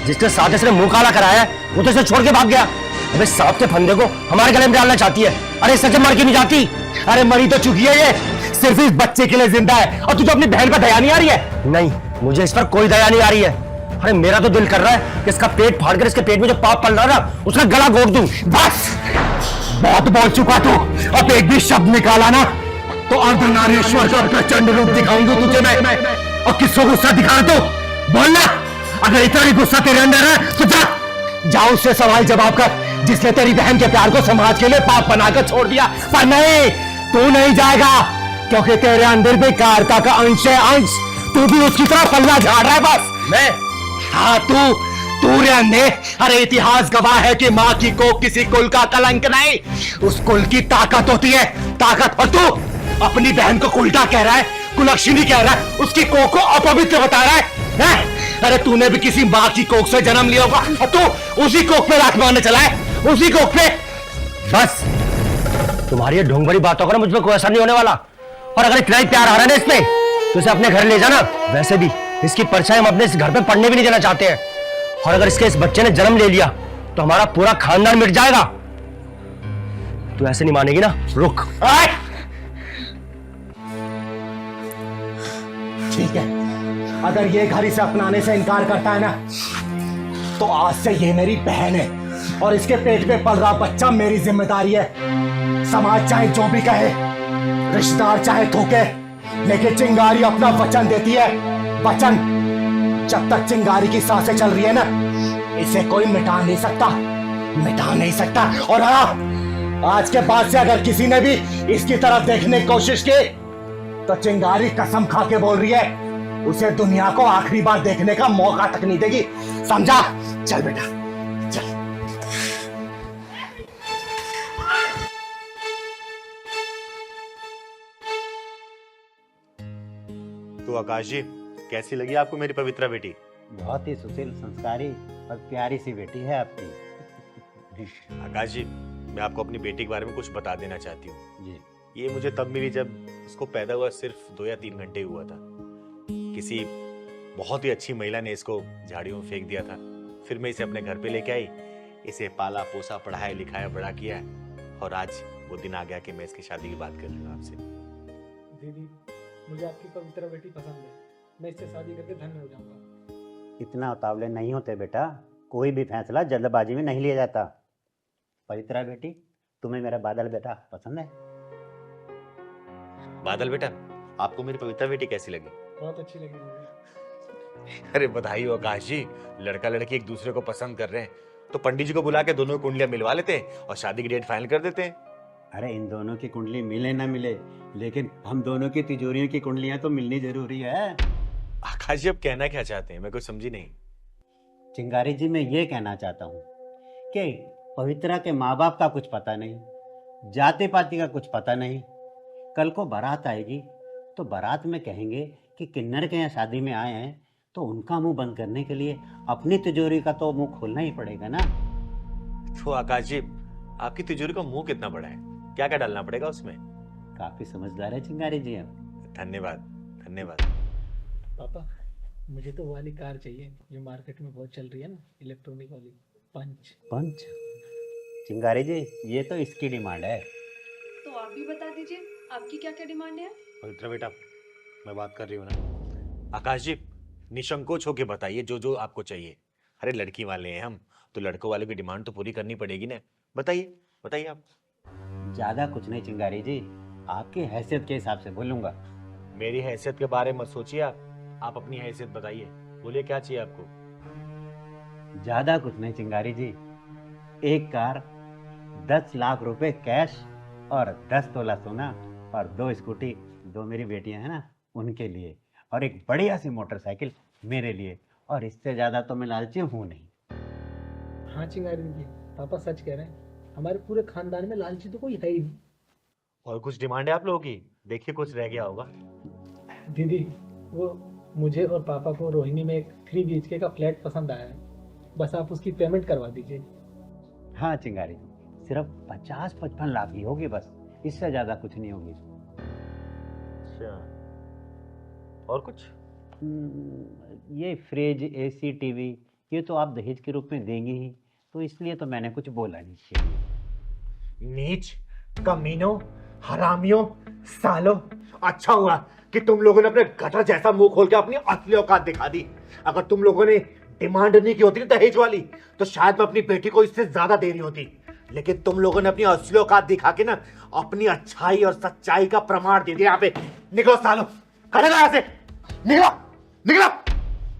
जिसके साथ इसने मुंह काला कराया है वो तो इसे छोड़ के भाग गया। अबे सांप के फंदे को हमारे गले में डालना चाहती है। अरे सच मर के नहीं जाती। अरे मरी तो चुकी है ये, सिर्फ इस बच्चे के लिए जिंदा है और तुझे अपनी बहन पर दया नहीं आ रही है? नहीं, मुझे इस पर कोई दया नहीं आ रही है। अरे मेरा तो दिल कर रहा है कि इसका पेट फाड़कर इसके पेट में जो पाप पल रहा है ना उसका गला घोट दूं। बस, बहुत बोल चुका तू। अब एक भी शब्द निकाला ना तो अर्धनारीश्वर का प्रचंड रूप दिखाऊंगा तुझे मैं। और किसको गुस्सा दिखा रहा तू? बोलना, अगर इतना ही गुस्सा तेरे अंदर है तो जा उससे सवाल जवाब कर जिसने तेरी बहन के प्यार को समाज के लिए पाप बनाकर छोड़ दिया। पर नहीं, तू नहीं जाएगा क्योंकि तेरे अंदर भी कारता का अंश है, अंश। तू भी उसकी तरह पल्ला झाड़ रहा है बस। मैं? हाँ तू रहने। अरे इतिहास गवाह है कि माँ की कोख किसी कुल का कलंक नहीं, उस कुल की ताकत होती है, ताकत। और तू अपनी बहन को उल्टा कह रहा है, कुलक्षणी कह रहा है, उसकी कोख को अपवित्र बता रहा है? अरे तूने भी किसी माँ की कोख से जन्म लिया होगा और तू उसी कोख पे राख मारने चला है, उसी कोख पे। बस तुम्हारी ये ढोंग भरी बातों का मुझ पर कोई असर नहीं होने वाला। और अगर इतना ही प्यार आ रहा है ना इसमें तो इसे अपने घर ले जाना। वैसे भी इसकी परछाई हम अपने इस घर पे पढ़ने भी नहीं देना चाहते हैं। और अगर इसके इस बच्चे ने जन्म ले लिया तो हमारा पूरा खानदान मिट जाएगा। तू ऐसे नहीं मानेगी ना? रुक। ठीक है, अगर ये घर इसे अपनाने से इनकार करता है ना तो आज से ये मेरी बहन है और इसके पेट में पल रहा बच्चा मेरी जिम्मेदारी है। समाज चाहे जो भी कहे, रिश्तेदार चाहे थूके, लेकिन चिंगारी अपना वचन देती है। वचन, जब तक चिंगारी की सांसें चल रही है ना इसे कोई मिटा नहीं सकता, मिटा नहीं सकता। और हाँ, आज के बाद से अगर किसी ने भी इसकी तरफ देखने की कोशिश की तो चिंगारी कसम खा के बोल रही है उसे दुनिया को आखिरी बार देखने का मौका तक नहीं देगी, समझा? चल बेटा चल। तो आकाश जी, कैसी लगी आपको मेरी पवित्रा बेटी? बहुत ही सुशील, संस्कारी और प्यारी सी बेटी है आपकी। आकाश जी, मैं आपको अपनी बेटी के बारे में कुछ बता देना चाहती हूँ। जी। ये मुझे तब मिली जब उसको पैदा हुआ सिर्फ 2 या 3 घंटे हुआ था। किसी बहुत ही अच्छी महिला ने इसको झाड़ियों में फेंक दिया था। फिर मैं इसे अपने घर पे लेके आई, इसे पाला पोसा, पढ़ाया लिखाया, बड़ा किया है। और आज वो दिन आ गया कि मैं इसकी शादी की बात कर रही हूँ आपसे। दीदी, मुझे आपकी पवित्र बेटी पसंद है। मैं इससे शादी करके धन्य हो जाऊंगा। इतना उतावले नहीं होते बेटा, कोई भी फैसला जल्दबाजी में नहीं लिया जाता। पवित्रा बेटी, तुम्हें मेरा बादल बेटा पसंद है? बादल बेटा, आपको मेरी पवित्रा बेटी कैसी लगी? बहुत अच्छी लगी मुझे। अरे बधाई हो आकाश जी, लड़का लड़की एक दूसरे को पसंद कर रहे हैं तो पंडित जी को बुला के दोनों कुंडलियां मिलवा लेते हैं और शादी की डेट फाइनल कर देते हैं। अरे इन दोनों की कुंडली मिले ना मिले, लेकिन हम दोनों की तिजोरियों की कुंडलियां तो मिलनी जरूरी है। आकाश जी, अब कहना क्या चाहते हैं? मैं कुछ समझी नहीं। चिंगारी जी, मैं ये कहना चाहता हूँ कि पवित्रा के माँ बाप का कुछ पता नहीं, जाति पाति का कुछ पता नहीं। कल को बारात आएगी तो बारात में कहेंगे कि किन्नर के यहाँ शादी में आए हैं, तो उनका मुंह बंद करने के लिए अपनी तिजोरी का तो मुंह खोलना ही पड़ेगा ना। तो आकाश जी, आपकी तिजोरी का मुंह कितना बड़ा है? क्या क्या डालना पड़ेगा उसमें? काफी समझदार है चिंगारी जी आप। धन्यवाद धन्यवाद। पापा, मुझे तो वो वाली कार चाहिए जो मार्केट में बहुत चल रही है ना, इलेक्ट्रॉनिक वाली, पंच। पंच? चिंगारी जी, ये तो इसकी डिमांड है। तो आप भी बता दीजिए, आपकी क्या क्या डिमांड है? पवित्रा बेटा, मैं बात कर रही हूँ ना। आकाश जी, निसंकोच होके बताइए जो जो आपको चाहिए। अरे लड़की वाले हैं हम, तो लड़कों वाले की डिमांड तो पूरी करनी पड़ेगी ना। बताइए बताइए आप। ज्यादा कुछ नहीं चिंगारी जी, आपकी हैसियत के हिसाब से बोलूंगा। मेरी हैसियत के बारे में मत सोचिए आप अपनी हैसियत बताइए। बोलिए क्या चाहिए आपको? ज्यादा कुछ नहीं चिंगारी जी, एक कार, 10 लाख रुपए कैश और 10 तोला सोना और 2 स्कूटी, 2 मेरी बेटियां हैं ना उनके लिए, और एक बढ़िया सी मोटरसाइकिल मेरे लिए। और इससे ज्यादा तो मैं लालची हूँ नहीं। हाँ चिंगारी जी, पापा सच कह रहे हैं, हमारे पूरे खानदान में लालची तो कोई है ही नहीं। और कुछ डिमांड है आप लोगों की? देखिए कुछ रह गया होगा। दीदी, वो मुझे और पापा को रोहिणी में एक 3 BHK का फ्लैट पसंद आया है, बस आप उसकी पेमेंट करवा दीजिए। हाँ चिंगारी जी, सिर्फ 50-55 लाख ही होगी बस, इससे ज्यादा कुछ नहीं होगी। अच्छा, और कुछ? ये फ्रिज, AC, टीवी ये तो आप दहेज के रूप में देंगे ही, तो इसलिए तो मैंने कुछ बोला नहीं चाहिए। नीच, कमीनों, हरामियों, सालों, अच्छा हुआ कि तुम लोगों ने अपने गटर जैसा मुंह खोल के अपनी असली औकात दिखा दी। अगर तुम लोगों ने डिमांड नहीं की होती दहेज वाली तो शायद मैं अपनी बेटी को इससे ज्यादा दे रही होती, लेकिन तुम लोगों ने अपनी असली औकात दिखा के ना अपनी अच्छाई और सच्चाई का प्रमाण दे दिया। यहाँ पे निकलो सालों, खड़े रहो ऐसे, निकलो निकलो।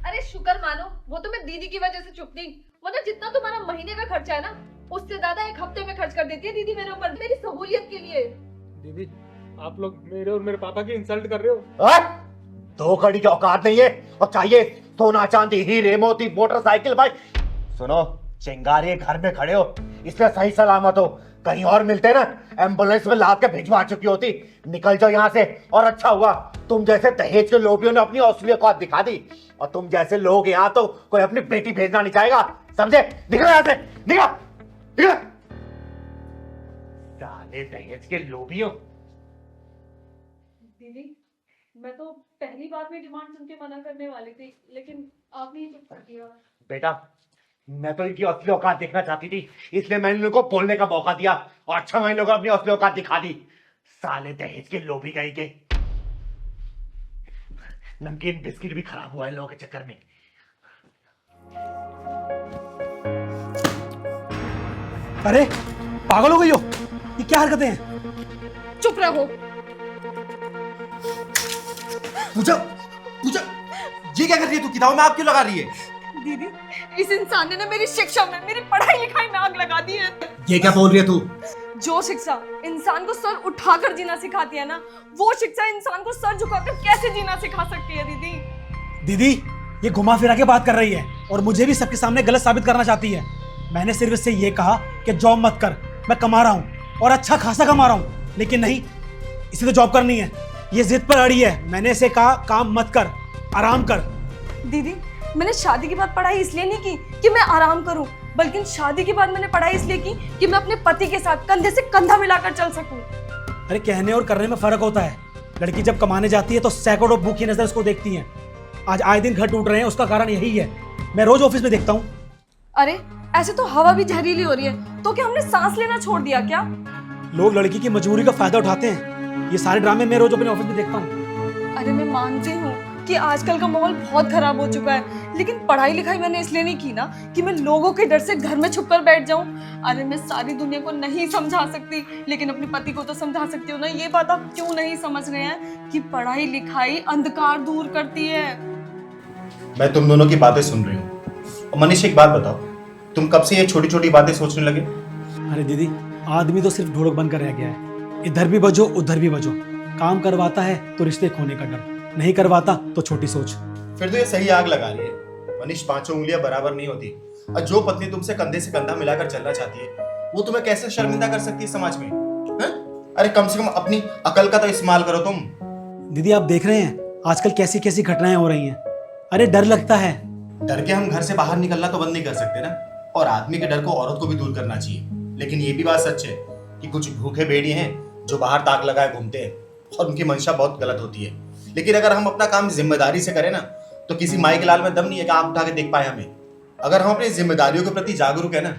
अरे शुक्र मानो वो तो मैं दीदी की वजह से चुप थी, वरना जितना तुम्हारा महीने का खर्चा है ना उससे ज्यादा एक हफ्ते में खर्च कर देती है दीदी मेरे ऊपर, मेरी सहूलियत के लिए। दीदी आप लोग मेरे और मेरे पापा की इंसल्ट कर रहे हो। दो कड़ी की औकात नहीं है और चाहिए सोना चांदी हीरे मोती मोटरसाइकिल बाइक। सुनो चिंगारी घर में खड़े हो इसलिए सही सलामत हो, कहीं और मिलते ना एम्बुलेंस में लाद के भिजवा चुकी होती। निकल जाओ यहाँ से। और अच्छा हुआ तुम जैसे दहेज के लोभियों ने अपनी असली औकात दिखा दी, और तुम जैसे लोग यहाँ तो कोई अपनी बेटी भेजना नहीं चाहेगा, समझे? निकलो यहाँ से, निकलो निकलो। साले दहेज के लोभियों। दीदी मैं तो पहली बार में डिमांड सुन के मना करने वाली थी, लेकिन आपने ही चुप कर दिया। बेटा मैं तो इनकी असली औकात देखना चाहती थी, इसलिए मैंने इन लोगों को बोलने का मौका दिया, और अच्छा मैं इन लोगों को अपनी असली औकात दिखा दी। साले दहेज के लोभी गई के। नमकीन बिस्किट भी खराब हुआ है लोगों के चक्कर में। अरे पागल हो गई हो, ये क्या हरकतें हैं? चुप रहो। पूजा पूजा ये क्या कर रही है तू? किताबों में आग क्यों लगा रही है? दीदी इस इंसान ने ना मेरी शिक्षा में, मेरी पढ़ाई लिखाई में आग लगा दी है। ये क्या बोल रही है तू? जो शिक्षा इंसान को सर उठाकर जीना सिखाती है ना, वो शिक्षा इंसान को सर झुकाकर कैसे जीना सिखा सकती है। दीदी दीदी ये घुमा फिरा के बात कर रही है और मुझे भी सबके सामने गलत साबित करना चाहती है। मैंने सिर्फ इससे ये कहा कि जॉब मत कर, मैं कमा रहा हूँ और अच्छा खासा कमा रहा हूँ, लेकिन नहीं, इसे तो जॉब करनी है। ये जिद पर अड़ी है। मैंने इसे कहा काम मत कर, आराम कर। दीदी मैंने शादी के बाद पढ़ाई इसलिए नहीं की कि मैं आराम करूं, बल्कि शादी के बाद मैंने पढ़ाई इसलिए की कि मैं अपने पति के साथ कंधे से कंधा मिलाकर चल सकूं। अरे कहने और करने में फर्क होता है। लड़की जब कमाने जाती है तो सैकड़ों भूखी नजर उसको देखती हैं। आज आए दिन घर टूट रहे हैं, उसका कारण यही है। मैं रोज ऑफिस में देखता हूँ। अरे ऐसे तो हवा भी जहरीली हो रही है, तो क्या हमने सांस लेना छोड़ दिया क्या? लोग लड़की की मजबूरी का फायदा उठाते हैं। ये सारे ड्रामे मैं रोज अपने ऑफिस में देखता हूँ। अरे मैं मानती हूँ कि आजकल का माहौल बहुत खराब हो चुका है, लेकिन पढ़ाई लिखाई मैंने इसलिए नहीं की ना कि मैं लोगों के डर से घर में छुपकर बैठ जाऊं। अरे मैं सारी दुनिया को नहीं समझा सकती, लेकिन अपने पति को तो समझा सकती हूँ ना। ये बात आप क्यों नहीं समझ रहे हैं कि पढ़ाई लिखाई अंधकार दूर करती है। मैं तुम दोनों की बातें सुन रही हूँ। और मनीष एक बात बताओ, तुम कब से ये छोटी छोटी बातें सोचने लगे? अरे दीदी आदमी तो सिर्फ ढोलक बनकर रह गया है। इधर भी बजो उधर भी बजो। काम करवाता है तो रिश्ते खोने का डर, नहीं करवाता तो छोटी सोच। फिर तो ये सही आग लगा रही है। मनीष पांचों उंगलियां बराबर नहीं होती, और जो पत्नी तुमसे कंधे से कंधा मिलाकर चलना चाहती है वो तुम्हें कैसे शर्मिंदा कर सकती है समाज में? है? अरे कम से कम अपनी अकल का तो इस्तेमाल करो तुम। दीदी आप देख रहे हैं आजकल कैसी कैसी घटनाएं हो रही हैं। अरे डर लगता है। डर के हम घर से बाहर निकलना तो बंद नहीं कर सकते ना, और आदमी के डर को औरत को भी दूर करना चाहिए। लेकिन ये भी बात सच है कि कुछ भूखे भेड़िए हैं जो बाहर ताक लगाए घूमते हैं, और उनकी मंशा बहुत गलत होती है। लेकिन अगर हम अपना काम जिम्मेदारी से करें ना, तो किसी माई के लाल में दम नहीं है कि आंख उठा के देख पाए हमें। अगर हम अपनी जिम्मेदारियों के प्रति जागरूक है ना,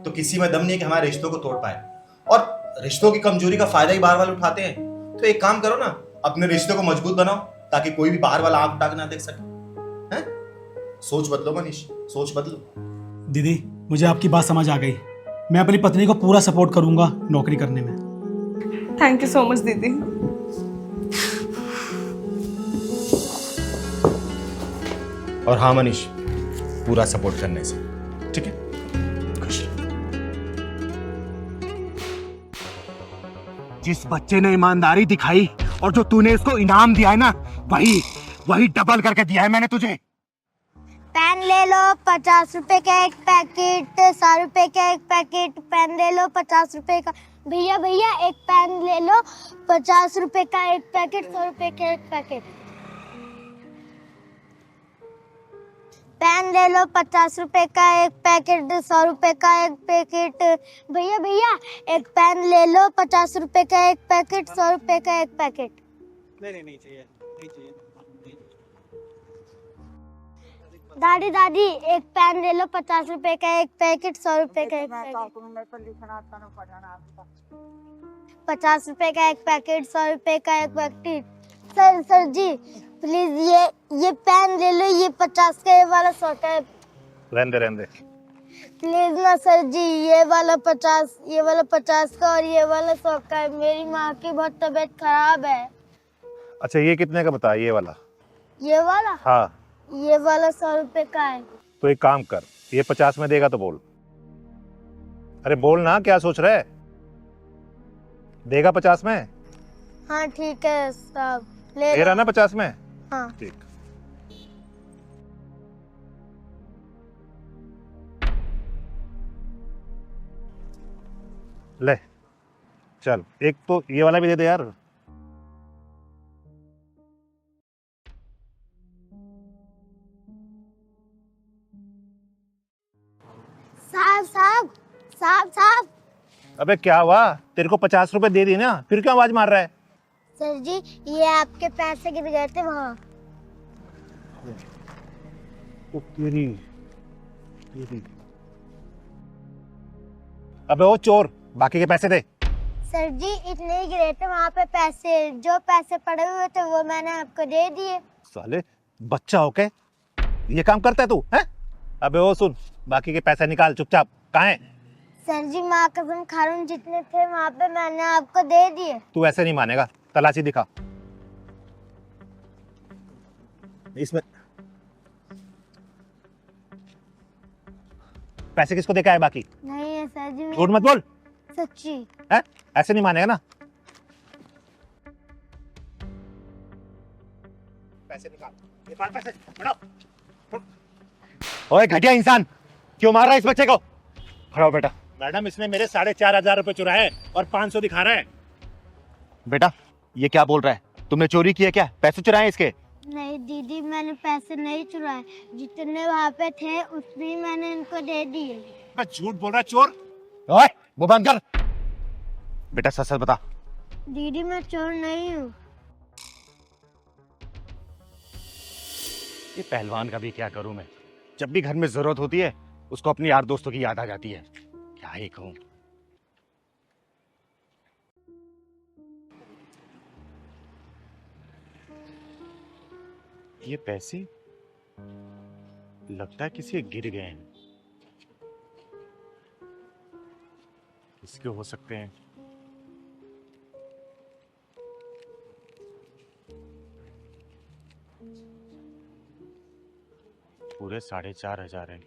तो किसी में दम नहीं है कि हमारे रिश्तों को तोड़ पाए। और रिश्तों की कमजोरी का फायदा ही बाहर वाले उठाते हैं। तो एक काम करो ना, अपने रिश्तों को मजबूत बनाओ ताकि कोई भी बाहर वाला आंख उठा के ना देख सके। हैं? सोच बदलो मनीष, सोच बदलो। दीदी मुझे आपकी बात समझ आ गई। मैं अपनी पत्नी को पूरा सपोर्ट करूंगा नौकरी करने में। थैंक यू सो मच दीदी। और हाँ मनीष, पूरा सपोर्ट करने से, ठीक है? खुश। जिस बच्चे ने ईमानदारी दिखाई और जो तूने इसको इनाम दिया है ना, वही डबल करके दिया है मैंने तुझे। पेन ले लो 50 रुपए का एक पैकेट, 100 रुपए का एक पैकेट। पेन ले लो 50 रुपए का। भैया भैया एक पेन ले लो 50 रुपए का एक पैकेट, 100 रुपए का एक पैकेट। पेन ले लो 50 रुपए का एक पैकेट, 100 रुपए का एक पैकेट। भैया भैया एक पेन ले लो 50 रुपए का एक पैकेट, 100 रुपए का एक पैकेट। नहीं चाहिए, नहीं चाहिए। दादी दादी एक पेन ले लो, 50 रुपए का एक पैकेट, 100 रुपए का एक पैकेट। 50 रुपए का एक पैकेट, 100 रुपए का एक पैकेट। सर जी प्लीज ये पेन ले लो, ये 50 का, ये वाला 100 का है। रहने दे प्लीज ना सर जी, ये वाला 50 का और ये वाला 100 का है। मेरी माँ की बहुत तबीयत खराब है। अच्छा ये कितने का बता? ये वाला? ये वाला? हाँ। ये वाला 100 रुपए का है। तो एक काम कर, ये 50 में देगा तो बोल। अरे बोल ना, क्या सोच रहा है? देगा 50 में? हाँ ठीक है साहब, दे रहा ना 50 में? हाँ ठीक। ले चल, एक तो ये वाला भी दे दे यार। साहब। अबे क्या हुआ? तेरे को 50 रुपए दे दी ना, फिर क्यों आवाज मार रहा है? सर जी ये आपके पैसे गिर गए थे वहाँ। तेरी अबे ओ चोर, बाकी के पैसे दे। सर जी इतने ही गिरे थे वहाँ पे पैसे, जो पैसे पड़े हुए थे वो मैंने आपको दे दिए। साले बच्चा होके ये काम करता है तू, हैं? अबे ओ सुन, बाकी के पैसे निकाल चुपचाप। कहाँ है? सर जी माँ कसम खा रहा हूँ, जितने थे वहाँ पे मैंने आपको दे दिए। तू ऐसे नहीं मानेगा, तलाशी दिखा। इसमें पैसे किसको देखा है बाकी? नहीं है सर जी। झूठ मत बोल। सच्ची है? ऐसे नहीं मानेगा ना। पैसे निकाल पैसे, बढ़ाओ। ओए घटिया इंसान, क्यों मार रहा है इस बच्चे को? खड़ा हो बेटा। मैडम इसने मेरे 4,500 रुपए चुराए और 500 दिखा रहा है। बेटा ये क्या बोल रहा है? तुमने चोरी किया क्या? पैसे चुराए इसके? नहीं दीदी, मैंने पैसे नहीं चुराए, जितने वहाँ पे थे उतने ही मैंने इनको दे दिए। झूठ बोल रहा है चोर। ओए वो बंद कर। बेटा सच सच बता। दीदी मैं चोर नहीं हूँ। ये पहलवान का भी क्या करूं मैं, जब भी घर में जरूरत होती है उसको अपने यार दोस्तों की याद आ जाती है। क्या ही कहूं। ये पैसे लगता है किसी के गिर गए हैं। किसके हो सकते हैं? पूरे 4,500 हैं।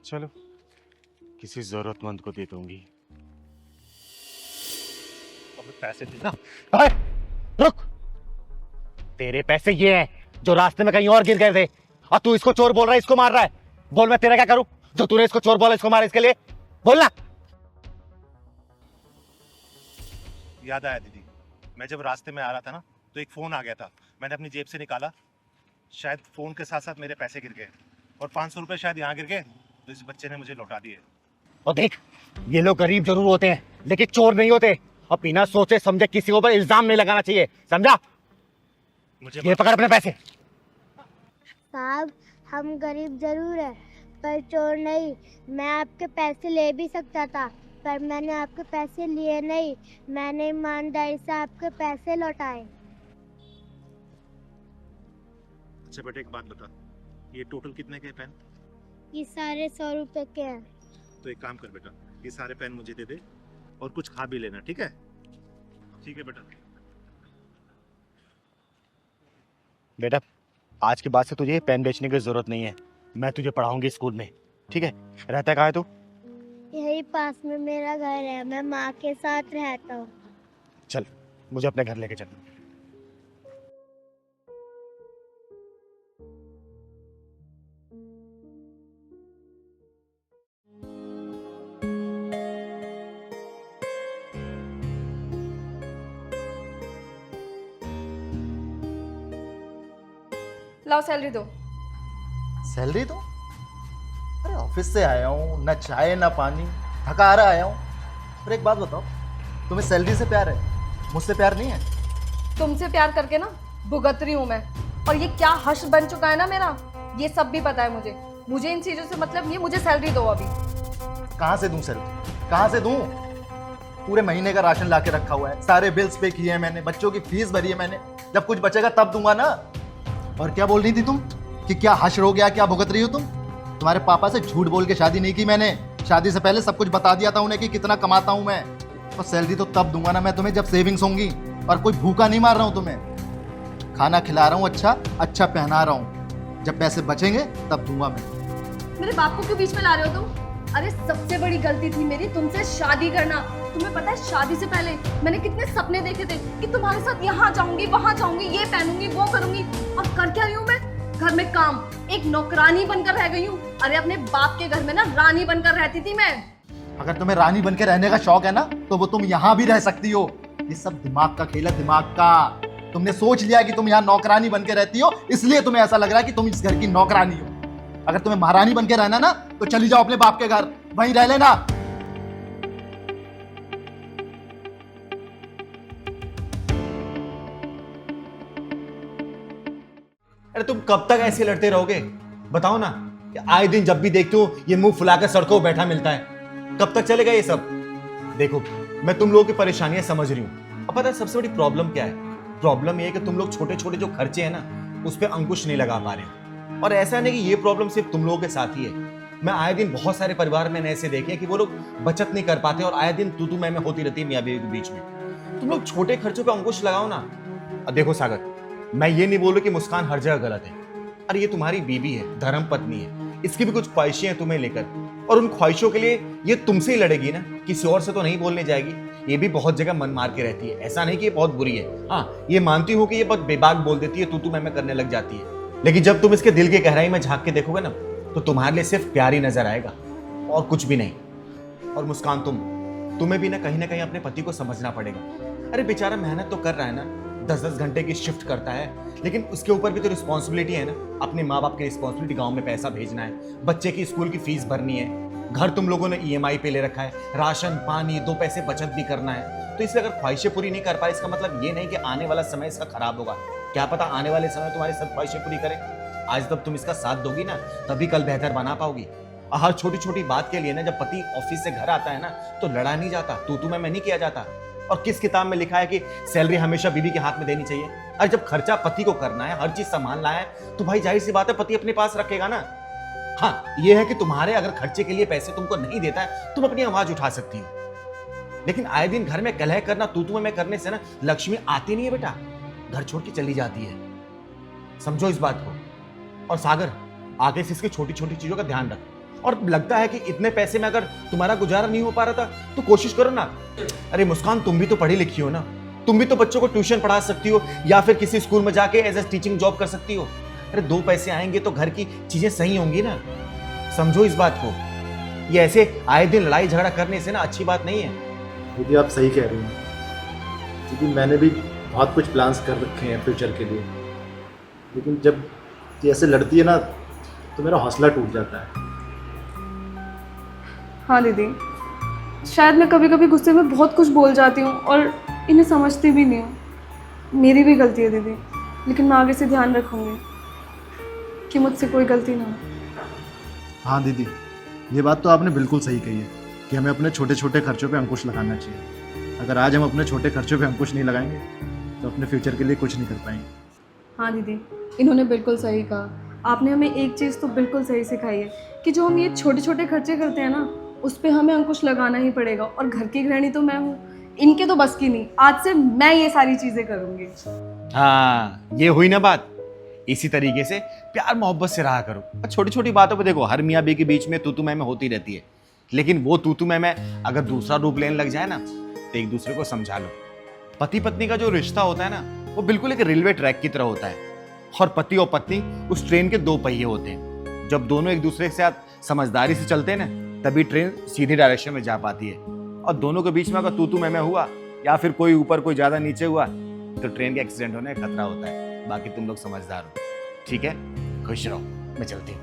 चलो किसी जरूरतमंद को दे दूंगी। अब पैसे देना। रुक, तेरे पैसे ये हैं जो रास्ते में कहीं और गिर गए थे और तू इसको चोर बोल रहा है, इसको मार रहा है। बोल मैं तेरा क्या करूं जो तूने इसको चोर बोला, इसको मारा इसके लिए? बोलना। याद आया दीदी, मैं जब रास्ते में आ रहा था ना तो एक फोन आ गया था, मैंने अपनी जेब से निकाला, शायद फोन के साथ साथ मेरे पैसे गिर गए और 500 रुपए शायद यहाँ गिर गए, तो इस बच्चे ने मुझे लौटा दिए। और देख, ये लोग गरीब जरूर होते हैं लेकिन चोर नहीं होते, और बिना सोचे समझे किसी के ऊपर इल्जाम नहीं लगाना चाहिए, समझा? मुझे ये पकड़ अपने पैसे। साहब हम गरीब जरूर है पर चोर नहीं। मैं आपके पैसे ले भी सकता था पर मैंने आपके पैसे लिए नहीं, मैंने ईमानदारी से आपके पैसे लौटाए। अच्छा बेटे एक बात बता, ये टोटल कितने के पेन? ये सारे 100 रुपए के हैं। तो एक काम कर बेटा, ये सारे पेन मुझे दे दे और कुछ खा भी लेना, ठीक है? ठीक है बेटा। बेटा आज के बाद से तुझे पेन बेचने की जरूरत नहीं है, मैं तुझे पढ़ाऊंगी स्कूल में, ठीक है? रहता कहाँ है तू? यही पास में मेरा घर है, मैं माँ के साथ रहता हूँ। चल मुझे अपने घर लेके चल। लाओ सैलरी दो। सैलरी दो? अरे ऑफिस से आया हूँ, ना चाय ना पानी, थका आ रहा आया हूँ। पर एक बात बताओ, तुम्हें सैलरी से प्यार है, मुझसे प्यार नहीं है? तुमसे प्यार करके ना भुगत रही हूँ मैं। और ये क्या हश्र बन चुका है ना मेरा, ये सब भी पता है मुझे। मुझे इन चीजों से मतलब नहीं है, मुझे सैलरी दो अभी। कहाँ से दूं सैलरी, कहाँ से दूं? पूरे महीने का राशन ला के रखा हुआ है, सारे बिल्स पे किए हैं मैंने, बच्चों की फीस भरी है मैंने। जब कुछ बचेगा तब दूंगा ना। और क्या बोल रही थी तुम कि क्या हश्र हो गया, क्या भुगत रही हो तुम? तुम्हारे पापा से झूठ बोल के शादी नहीं की मैंने। शादी से पहले सब कुछ बता दिया था उन्हें कि कितना कमाता हूं मैं। और सैलरी तो तब दूंगा ना मैं तुम्हें जब सेविंग्स होंगी। और कोई भूखा नहीं मार रहा हूं तुम्हें, खाना खिला रहा हूं, अच्छा अच्छा पहना रहा हूं। जब पैसे बचेंगे तब दूंगा मैं। मेरे बाप को क्यों बीच में ला रहे हो तुम? अरे सबसे बड़ी गलती थी मेरी तुमसे शादी करना। तुम्हें पता है शादी से पहले मैंने कितने सपने देखे थे कि तुम्हारे साथ यहाँ जाऊंगी, वहां जाऊंगी, ये पहनूंगी, वो करूंगी। और कर क्या रही हूँ मैं? घर में काम, एक नौकरानी बनकर रह गई हूँ। अरे अपने बाप के घर में ना रानी बनकर रहती थी मैं। अगर तुम्हें रानी बन के रहने का शौक है ना तो वो तुम यहाँ भी रह सकती हो। ये सब दिमाग का खेल है, दिमाग का। तुमने सोच लिया कि तुम यहाँ नौकरानी बन के रहती हो, इसलिए तुम्हें ऐसा लग रहा है कि तुम इस घर की नौकरानी हो। अगर तुम्हें महारानी बन के रहना ना तो चली जाओ अपने बाप के घर, वहीं रह लेना। अरे तुम कब तक ऐसे लड़ते रहोगे? बताओ ना। आए दिन जब भी देखती हूँ ये मुंह फुलाकर सड़कों पर बैठा मिलता है। कब तक चलेगा ये सब? देखो, मैं तुम लोगों की परेशानियां समझ रही हूँ। अब पता है सबसे बड़ी प्रॉब्लम क्या है? प्रॉब्लम ये है कि तुम लोग छोटे छोटे जो खर्चे हैं ना उस पर अंकुश नहीं लगा पा रहे हो। और ऐसा नहीं कि ये प्रॉब्लम सिर्फ तुम लोगों के साथ ही है। मैं आए दिन बहुत सारे परिवार मैंने ऐसे देखे कि वो लोग बचत नहीं कर पाते और आए दिन तू मैं होती रहती है मियां बीवी के बीच में। तुम लोग छोटे खर्चों पे अंकुश लगाओ ना। अब देखो सागर, मैं ये नहीं बोल रहा कि मुस्कान हर जगह गलत है। अरे ये तुम्हारी बीवी है, धर्म पत्नी है, इसकी भी कुछ ख्वाहिशें हैं तुम्हें लेकर। और उन ख्वाहिशों के लिए ये तुमसे ही लड़ेगी ना, किसी और से तो नहीं बोलने जाएगी। ये भी बहुत जगह मन मार के रहती है, ऐसा नहीं कि ये बहुत बुरी है। हाँ, ये मानती हूँ कि ये बहुत बेबाक बोल देती है, तू मैं करने लग जाती है। लेकिन जब तुम इसके दिल की गहराई में झांक के देखोगे ना तो तुम्हारे लिए सिर्फ प्यार ही नजर आएगा और कुछ भी नहीं। और मुस्कान, तुम्हें भी ना कहीं अपने पति को समझना पड़ेगा। अरे बेचारा मेहनत तो कर रहा है ना, 10-10 घंटे की शिफ्ट करता है, लेकिन उसके ऊपर भी तो रिस्पॉन्सिबिलिटी है ना। अपने माँ बाप की रिस्पॉन्सिबिलिटी, गांव में पैसा भेजना है, बच्चे की स्कूल की फीस भरनी है, घर तुम लोगों ने EMI पे ले रखा है, राशन पानी 2 पैसे बचत भी करना है। तो इसलिए अगर ख्वाहिशें पूरी नहीं कर पाए इसका मतलब ये नहीं कि आने वाला समय इसका खराब होगा। क्या पता आने वाले समय तुम्हारी सब ख्वाहिशें पूरी करें। आज जब तुम इसका साथ दोगी ना तभी कल बेहतर बना पाओगी। हर छोटी छोटी बात के लिए ना जब पति ऑफिस से घर आता है ना तो लड़ा नहीं जाता, तू मैं नहीं किया जाता। और किस किताब में लिखा है कि सैलरी हमेशा बीवी के हाथ में देनी चाहिए? और जब खर्चा पति को करना है, हर चीज सामान लाया है, तो भाई जाहिर सी बात है पति अपने पास रखेगा ना। हाँ, ये है कि तुम्हारे अगर खर्चे के लिए पैसे तुमको नहीं देता है, तुम अपनी आवाज उठा सकती हो। लेकिन आए दिन घर में कलह करना, तू मैं करने से ना लक्ष्मी आती नहीं है बेटा, घर छोड़ के चली जाती है। समझो इस बात को। और सागर, आगे से इसकी छोटी छोटी चीजों का ध्यान रख। और लगता है कि इतने पैसे में अगर तुम्हारा गुजारा नहीं हो पा रहा था तो कोशिश करो ना। अरे मुस्कान, तुम भी तो पढ़ी लिखी हो ना, तुम भी तो बच्चों को ट्यूशन पढ़ा सकती हो या फिर किसी स्कूल में जाके एज ए टीचिंग जॉब कर सकती हो। अरे 2 पैसे आएंगे तो घर की चीजें सही होंगी ना। समझो इस बात को। ये ऐसे आए दिन लड़ाई झगड़ा करने से ना अच्छी बात नहीं है। दीदी आप सही कह रही हैं। दीदी मैंने भी बहुत कुछ प्लान्स कर रखे हैं फ्यूचर के लिए, लेकिन जब ये ऐसे लड़ती है ना तो मेरा हौसला टूट जाता है। हाँ दीदी, शायद मैं कभी कभी गुस्से में बहुत कुछ बोल जाती हूँ और इन्हें समझती भी नहीं हूँ। मेरी भी गलती है दीदी, लेकिन मैं आगे से ध्यान रखूँगी कि मुझसे कोई गलती ना हो। हाँ दीदी, ये बात तो आपने बिल्कुल सही कही है कि हमें अपने छोटे छोटे खर्चों पे अंकुश लगाना चाहिए। अगर आज हम अपने छोटे खर्चों पे अंकुश नहीं लगाएंगे तो अपने फ्यूचर के लिए कुछ नहीं कर पाएंगे। हाँ दीदी, इन्होंने बिल्कुल सही कहा। आपने हमें एक चीज़ तो बिल्कुल सही सिखाई है कि जो हम ये छोटे छोटे खर्चे करते हैं ना उस पर हमें अंकुश लगाना ही पड़ेगा। और घर की गृहिणी तो मैं हूँ, इनके तो बस की नहीं। आज से मैं ये सारी चीज़ें करूँगी। हाँ, ये हुई ना बात। इसी तरीके से प्यार मोहब्बत से रहा करो। छोटी छोटी बातों पे देखो, हर मियाँ बीवी के बीच में तू मैं होती रहती है, लेकिन वो तू मैं अगर दूसरा रूप लेने लग जाए ना तो एक दूसरे को समझा लो। पति पत्नी का जो रिश्ता होता है ना वो बिल्कुल एक रेलवे ट्रैक की तरह होता है। और पति और पत्नी उस ट्रेन के 2 पहिए होते हैं। जब दोनों एक दूसरे के साथ समझदारी से चलते हैं ना तभी ट्रेन सीधी डायरेक्शन में जा पाती है। और दोनों के बीच में अगर तू मैं हुआ या फिर कोई ऊपर कोई ज्यादा नीचे हुआ तो ट्रेन के एक्सीडेंट होने का खतरा होता है। बाकी तुम लोग समझदार हो, ठीक है? खुश रहो, मैं चलती हूँ।